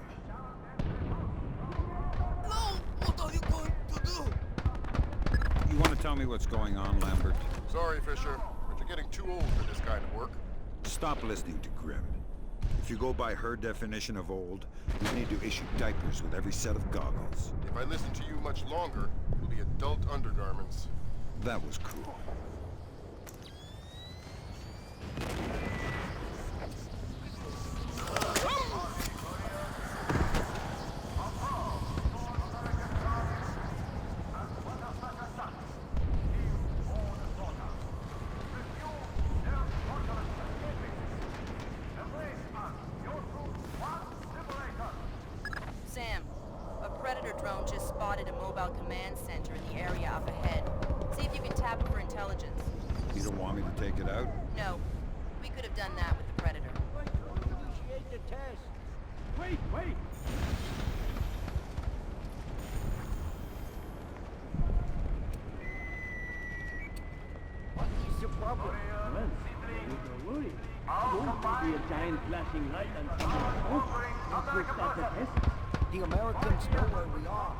[SPEAKER 17] Now, what are you going to do?
[SPEAKER 7] You want to tell me what's going on, Lambert?
[SPEAKER 5] Sorry, Fisher, but you're getting too old for this kind of work.
[SPEAKER 7] Stop listening to Grim. If you go by her definition of old, we need to issue diapers with every set of goggles.
[SPEAKER 5] If I listen to you much longer, it'll be adult undergarments.
[SPEAKER 7] That was cruel.
[SPEAKER 8] Sam, a Predator drone just spotted a mobile command center in the area up ahead. See if you can tap it for intelligence.
[SPEAKER 7] You don't want me to take it out?
[SPEAKER 8] No, we could have done that with the Predator.
[SPEAKER 18] Initiate the test.
[SPEAKER 15] Wait, wait!
[SPEAKER 18] What is the problem?
[SPEAKER 15] Well, don't worry. Soon will be a giant flashing light and someone's smoke. Once we start the test.
[SPEAKER 18] The Americans know where we are.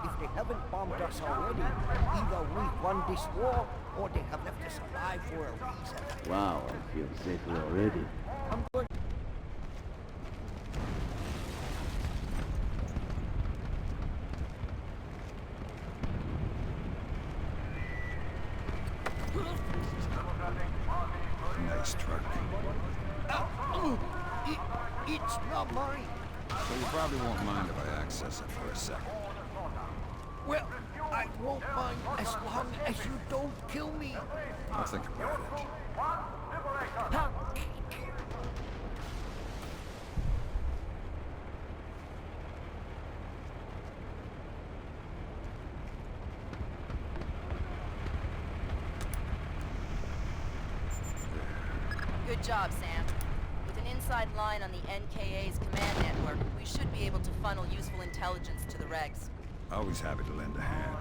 [SPEAKER 18] If they haven't bombed us already, either we've won this war, or they have left us alive for a reason.
[SPEAKER 15] Wow, I feel safer already.
[SPEAKER 18] I'm going...
[SPEAKER 7] Nice truck.
[SPEAKER 18] It's not mine.
[SPEAKER 7] So you probably won't mind if I access it for a second.
[SPEAKER 18] Well, I won't mind as long as you don't kill me.
[SPEAKER 7] I'll think about it.
[SPEAKER 18] Huh?
[SPEAKER 8] Good job, Sam. With an inside line on the NKA's command network, we should be able to funnel useful intelligence to the regs.
[SPEAKER 7] Always happy to lend a hand.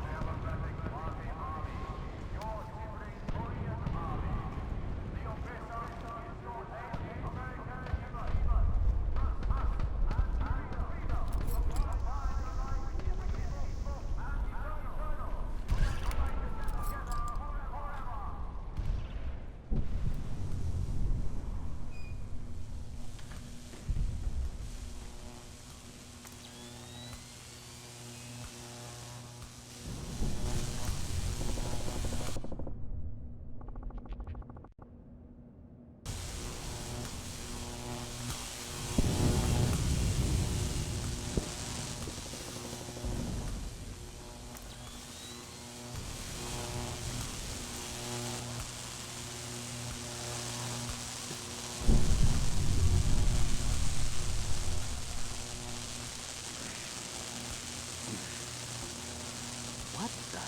[SPEAKER 16] What the?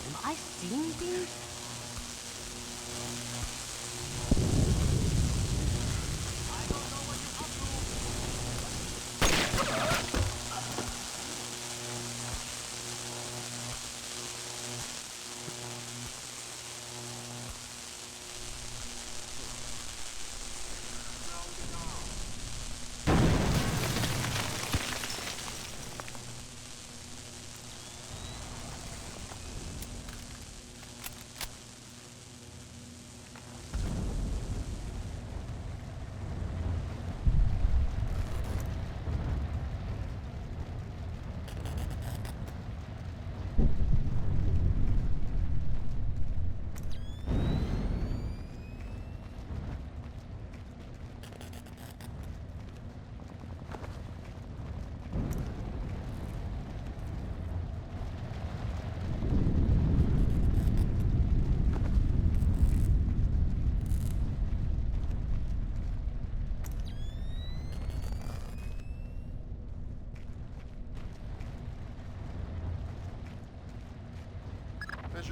[SPEAKER 16] Am I seeing things?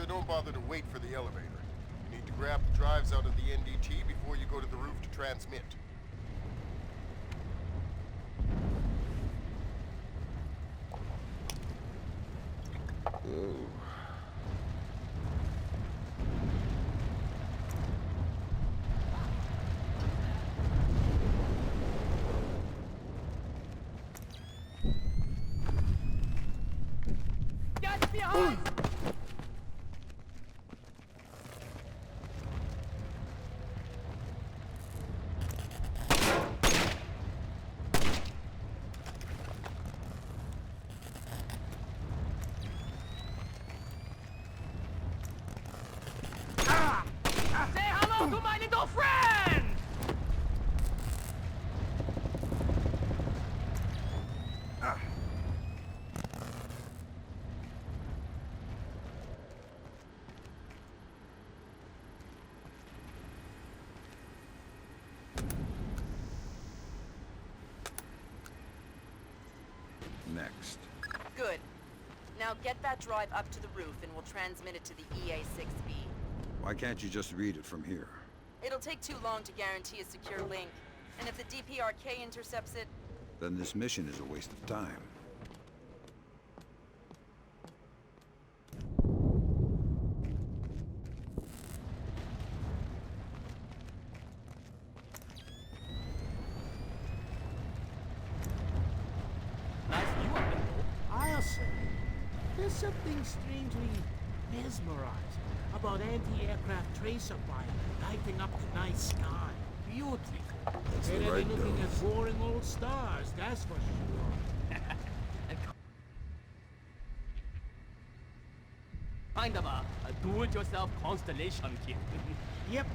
[SPEAKER 5] Fisher, don't bother to wait for the elevator. You need to grab the drives out of the NDT before you go to the roof to transmit.
[SPEAKER 16] Get behind! Say hello to my little friend!
[SPEAKER 7] Next.
[SPEAKER 8] Good. Now get that drive up to the roof and we'll transmit it to the EA-6B.
[SPEAKER 7] Why can't you just read it from here?
[SPEAKER 8] It'll take too long to guarantee a secure link. And if the DPRK intercepts it...
[SPEAKER 7] Then this mission is a waste of time.
[SPEAKER 15] Nice view of it, though. I'll say. There's something strangely mesmerizing about anti-aircraft tracer fire lighting up the night sky. Beautiful.
[SPEAKER 7] That's the
[SPEAKER 15] Better
[SPEAKER 7] right
[SPEAKER 15] than looking
[SPEAKER 7] dose.
[SPEAKER 15] at boring old stars, that's for sure.
[SPEAKER 16] Kind of a do-it-yourself constellation kit.
[SPEAKER 15] Yep.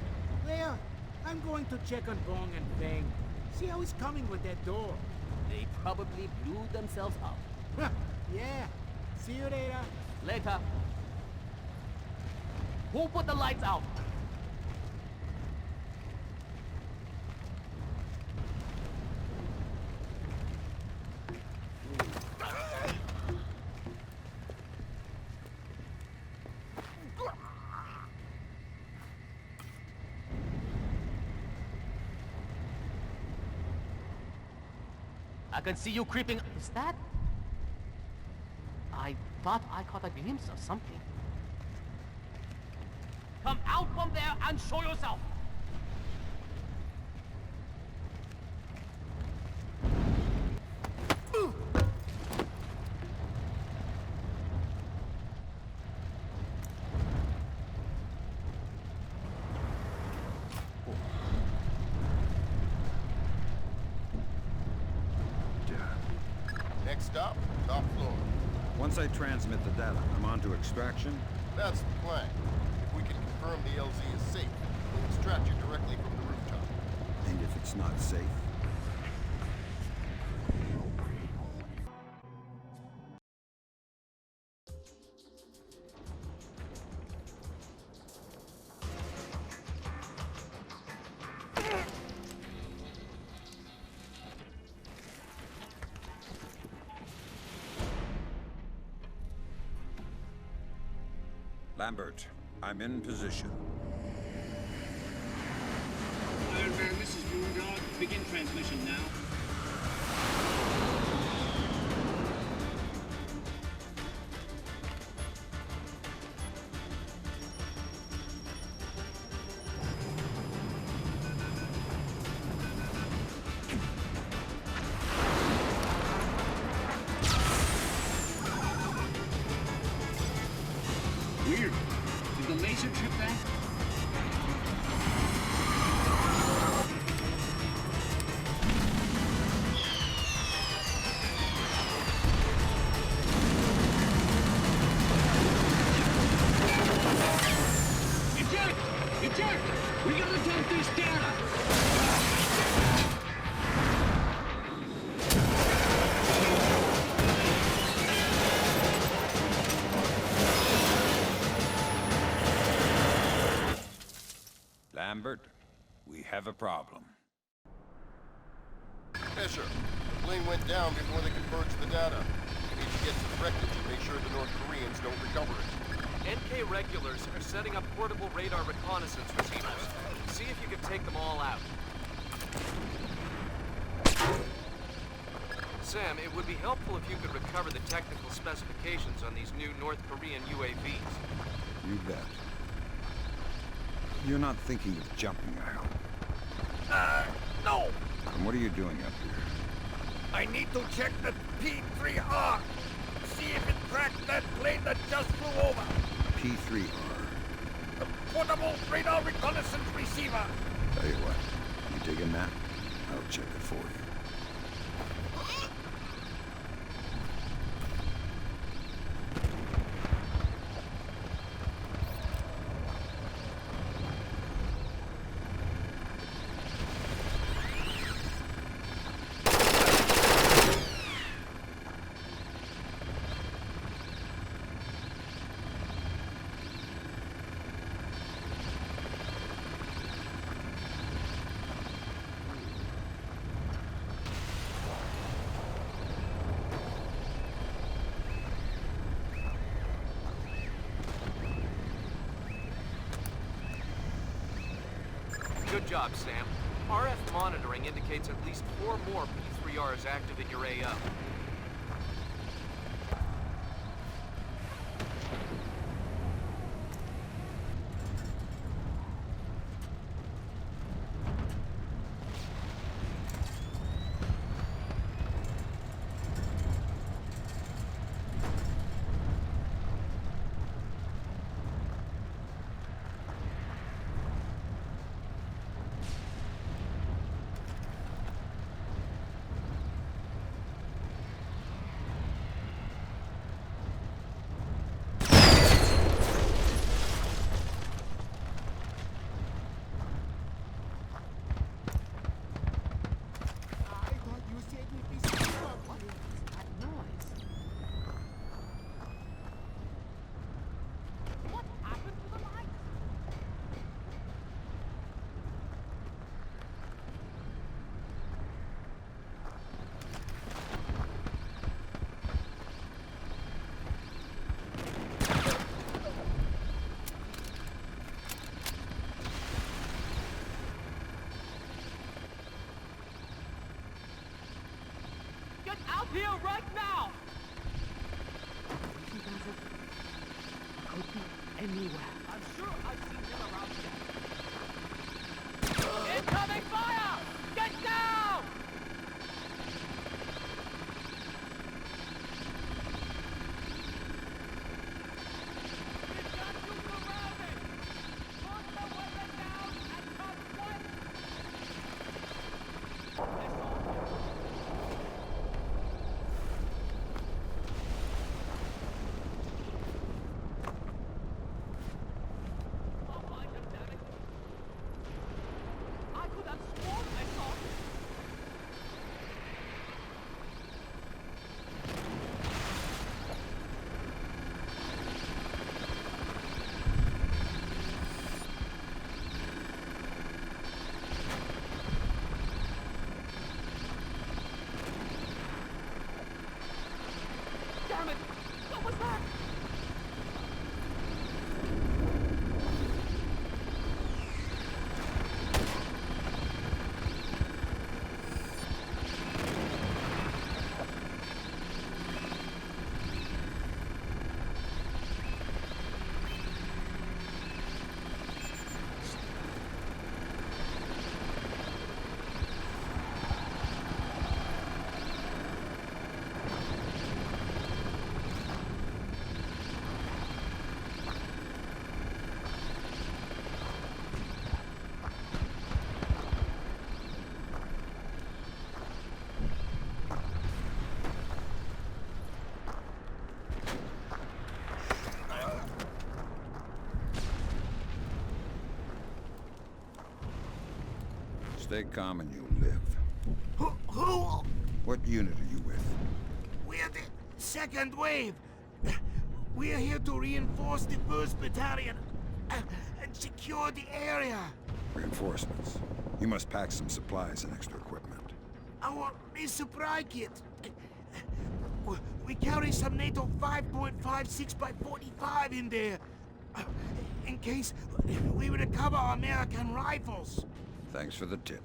[SPEAKER 15] Well, I'm going to check on Bong and Feng. See how he's coming with that door.
[SPEAKER 16] They probably blew themselves up.
[SPEAKER 15] Huh, yeah. See you later.
[SPEAKER 16] Later. Who put the lights out? I can see you creeping. Is that? I thought I caught a glimpse of something. Come out from there and show yourself!
[SPEAKER 5] Next stop, top floor.
[SPEAKER 7] Once I transmit the data, I'm on to extraction?
[SPEAKER 5] That's the plan. If we can confirm the LZ is safe, we'll extract you directly from the rooftop.
[SPEAKER 7] And if it's not safe? Lambert, I'm in position.
[SPEAKER 19] Iron Man, this is Moondog. Begin transmission now. Weird. Did the laser trip that? Eject! Eject! We gotta dump this data!
[SPEAKER 7] Lambert, we have a problem.
[SPEAKER 5] Fisher, the plane went down before they converged the data. We need to get to the wreckage and make sure the North Koreans don't recover it.
[SPEAKER 3] NK
[SPEAKER 9] RK regulars are setting up portable radar reconnaissance receivers. See if you can take them all out. Sam, it would be helpful if you could recover the technical specifications on these new North Korean UAVs.
[SPEAKER 7] You bet. You're not thinking of jumping, I hope.
[SPEAKER 11] No!
[SPEAKER 7] And what are you doing up here?
[SPEAKER 11] I need to check the P3R. See if it tracked that plane that just flew over.
[SPEAKER 7] P3R.
[SPEAKER 11] The portable radar reconnaissance receiver.
[SPEAKER 7] Tell you what, you dig in that? I'll check it for you.
[SPEAKER 9] Good job, Sam. RF monitoring indicates at least 4 more P3Rs active in your AO.
[SPEAKER 16] Get out here right now!
[SPEAKER 15] He doesn't. Could be anywhere.
[SPEAKER 16] I'm sure I've seen him around here. Incoming fire! Get down! We've got you surrounded! Put the weapon down and come quick! Damn it! What was that?
[SPEAKER 7] Stay calm and you'll live.
[SPEAKER 11] Who?
[SPEAKER 7] What unit are you with?
[SPEAKER 11] We're the second wave. We're here to reinforce the 1st Battalion and secure the area.
[SPEAKER 7] Reinforcements. You must pack some supplies and extra equipment.
[SPEAKER 11] Our resupply kit. We carry some NATO 5.56 by 45 in there.
[SPEAKER 15] In case we recover American rifles.
[SPEAKER 7] Thanks for the tip.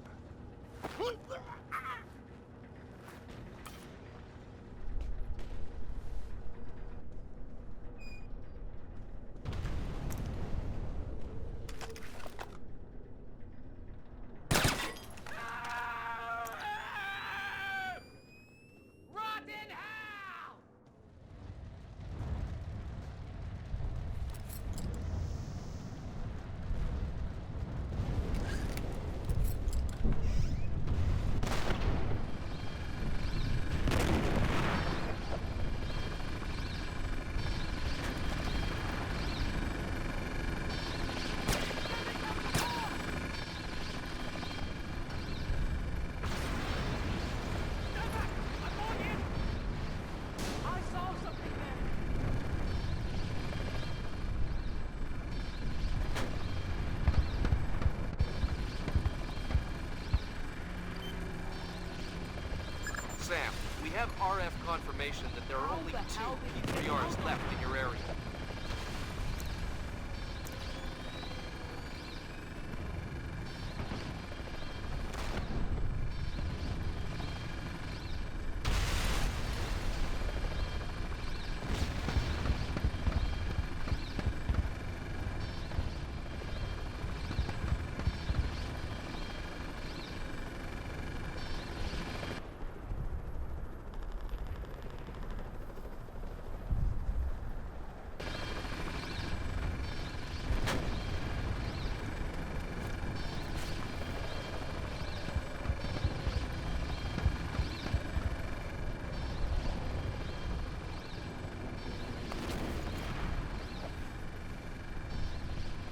[SPEAKER 9] Sam, we have RF confirmation that there are only 2 P3Rs left in your area.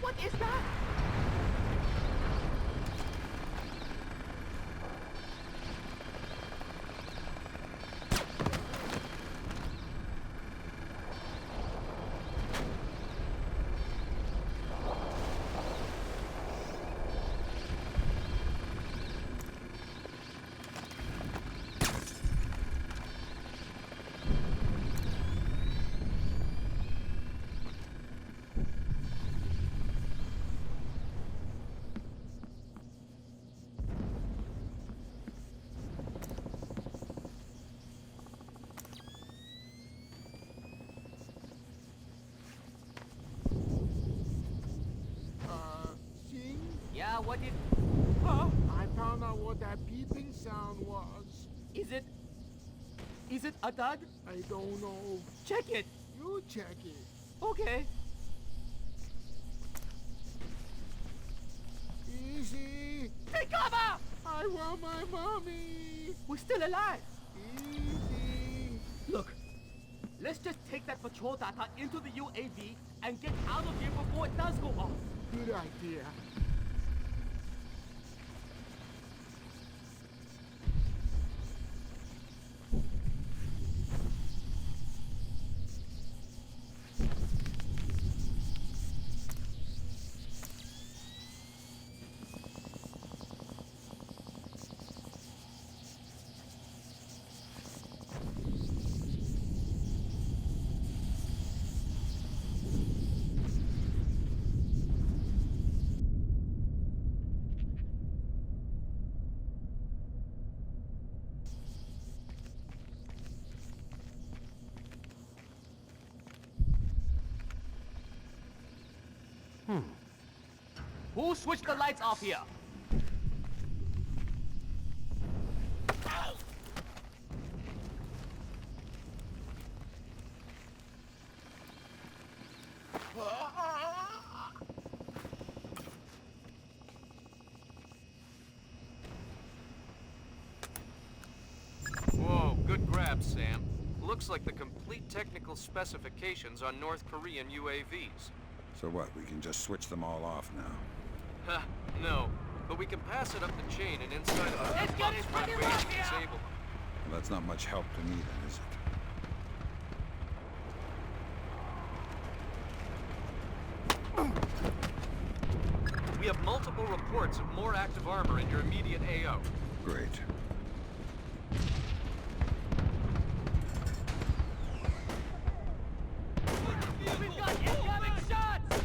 [SPEAKER 16] What is that?
[SPEAKER 15] Yeah, what did... Huh? I found out what that beeping sound was.
[SPEAKER 16] Is it a dud?
[SPEAKER 15] I don't know.
[SPEAKER 16] Check it.
[SPEAKER 15] You check it.
[SPEAKER 16] Okay.
[SPEAKER 15] Easy.
[SPEAKER 16] Take cover!
[SPEAKER 15] I want my mommy.
[SPEAKER 16] We're still alive.
[SPEAKER 15] Easy.
[SPEAKER 16] Look, let's just take that patrol data into the UAV and get out of here before it does go off.
[SPEAKER 15] Good idea.
[SPEAKER 16] Who switched the lights off here?
[SPEAKER 9] Whoa, good grab, Sam. Looks like the complete technical specifications on North Korean UAVs.
[SPEAKER 7] So what, we can just switch them all off now?
[SPEAKER 9] Ha, no. But we can pass it up the chain and inside of a
[SPEAKER 16] Let's get it pretty rough here!
[SPEAKER 9] disable them.
[SPEAKER 7] Well, that's not much help to me then, is it?
[SPEAKER 9] We have multiple reports of more active armor in your immediate AO.
[SPEAKER 7] Great.
[SPEAKER 16] We've got incoming shots!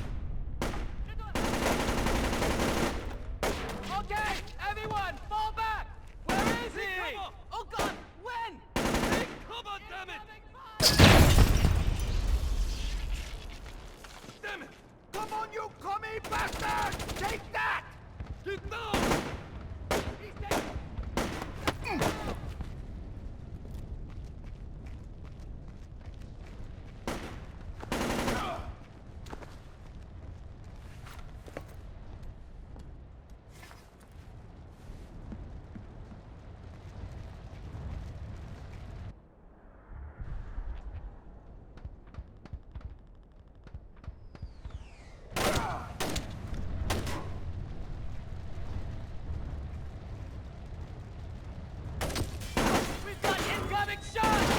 [SPEAKER 17] Damn it!
[SPEAKER 18] Come on, you commie bastard! Take that!
[SPEAKER 17] Get down!
[SPEAKER 16] We've got incoming shots!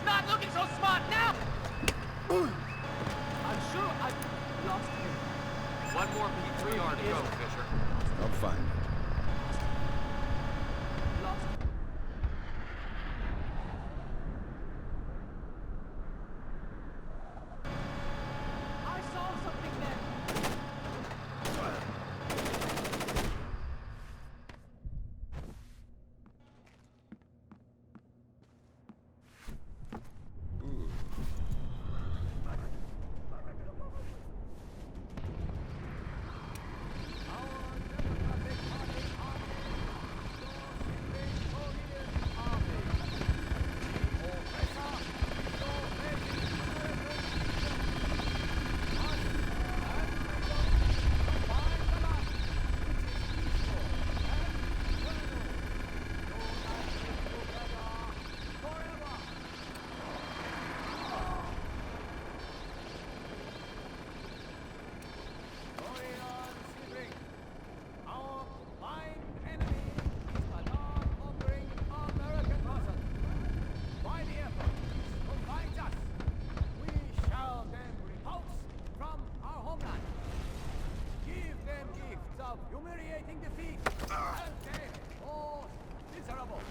[SPEAKER 16] Not looking so smart now! I'm sure I lost him.
[SPEAKER 9] One more P3R to go, Fisher.
[SPEAKER 7] I'm fine.
[SPEAKER 16] I saw something there.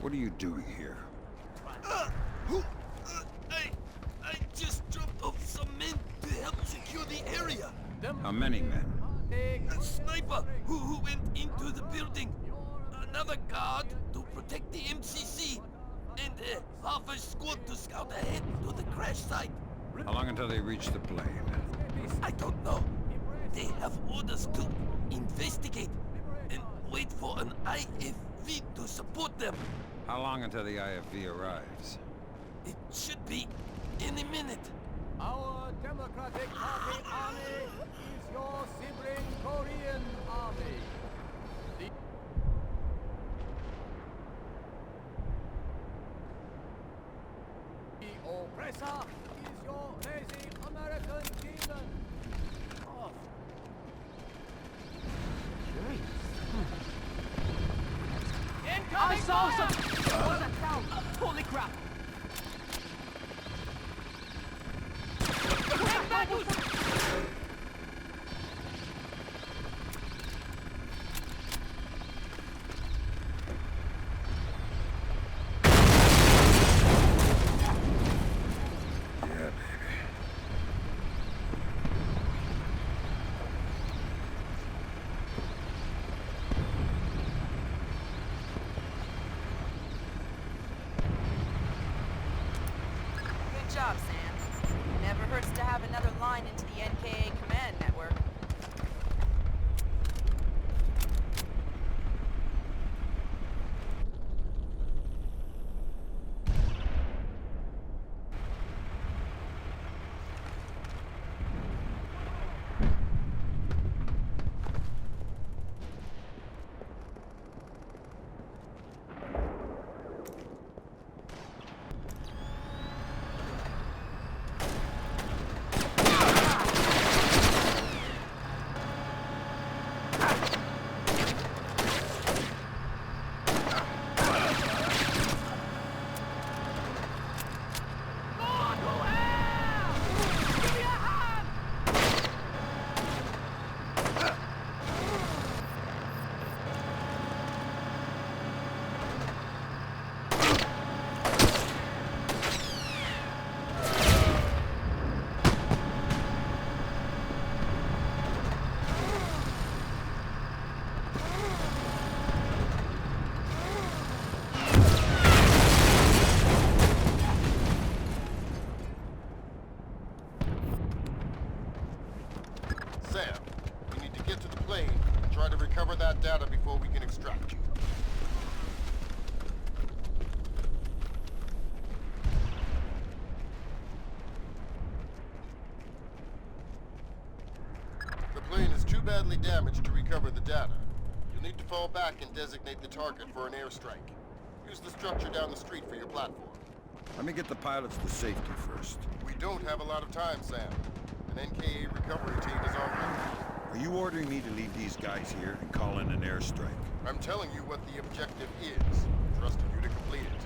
[SPEAKER 7] What are you doing here?
[SPEAKER 17] I just dropped off some men to help secure the area.
[SPEAKER 7] How many men?
[SPEAKER 17] A sniper who went into the building. Another guard to protect the MCC. And half a squad to scout ahead to the crash site.
[SPEAKER 7] How long until they reach the plane?
[SPEAKER 17] I don't know. They have orders to investigate and wait for an IFV to support them.
[SPEAKER 7] How long until the IFV arrives?
[SPEAKER 17] It should be any minute.
[SPEAKER 15] Our Democratic Party Army is your sibling Korean army. The oppressor is your lazy American demon. Oh.
[SPEAKER 16] I saw something! What was that sound? Holy crap!
[SPEAKER 5] Sam, you need to get to the plane and try to recover that data before we can extract you. The plane is too badly damaged to recover the data. You'll need to fall back and designate the target for an airstrike. Use the structure down the street for your platform.
[SPEAKER 7] Let me get the pilots to safety first.
[SPEAKER 5] We don't have a lot of time, Sam. An NKA recovery team is en route.
[SPEAKER 7] Are you ordering me to leave these guys here and call in an airstrike?
[SPEAKER 5] I'm telling you what the objective is. Trusting you to complete it.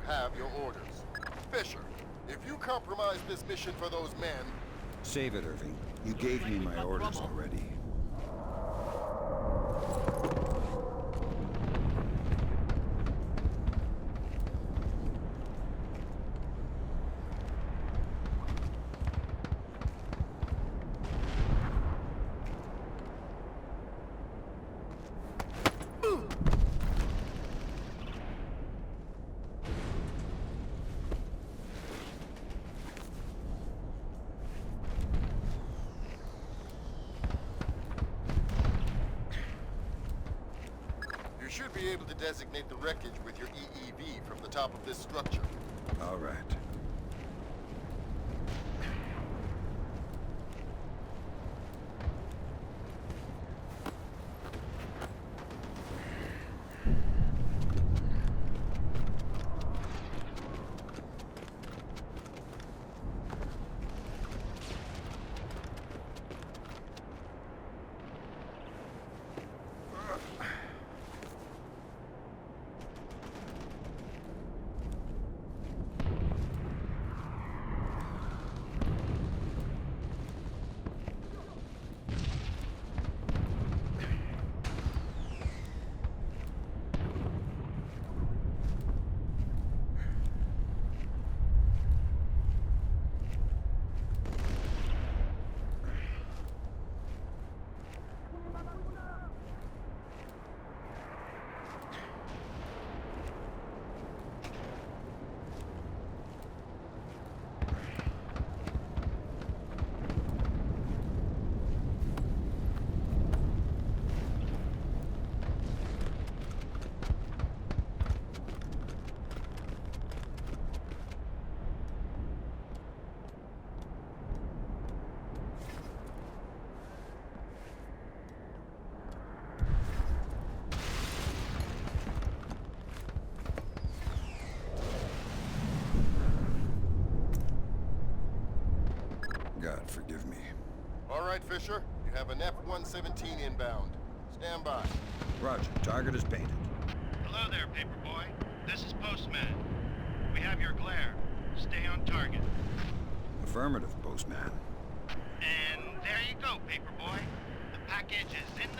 [SPEAKER 5] You have your orders. Fisher, if you compromise this mission for those men...
[SPEAKER 7] Save it, Irving. You gave me my orders already.
[SPEAKER 5] You should be able to designate the wreckage with your EEV from the top of this structure.
[SPEAKER 7] All right. God forgive me.
[SPEAKER 5] All right, Fisher. You have an F-117 inbound. Stand by.
[SPEAKER 7] Roger. Target is painted.
[SPEAKER 20] Hello there, Paperboy. This is Postman. We have your glare. Stay on target.
[SPEAKER 7] Affirmative, Postman.
[SPEAKER 20] And there you go, Paperboy. The package is in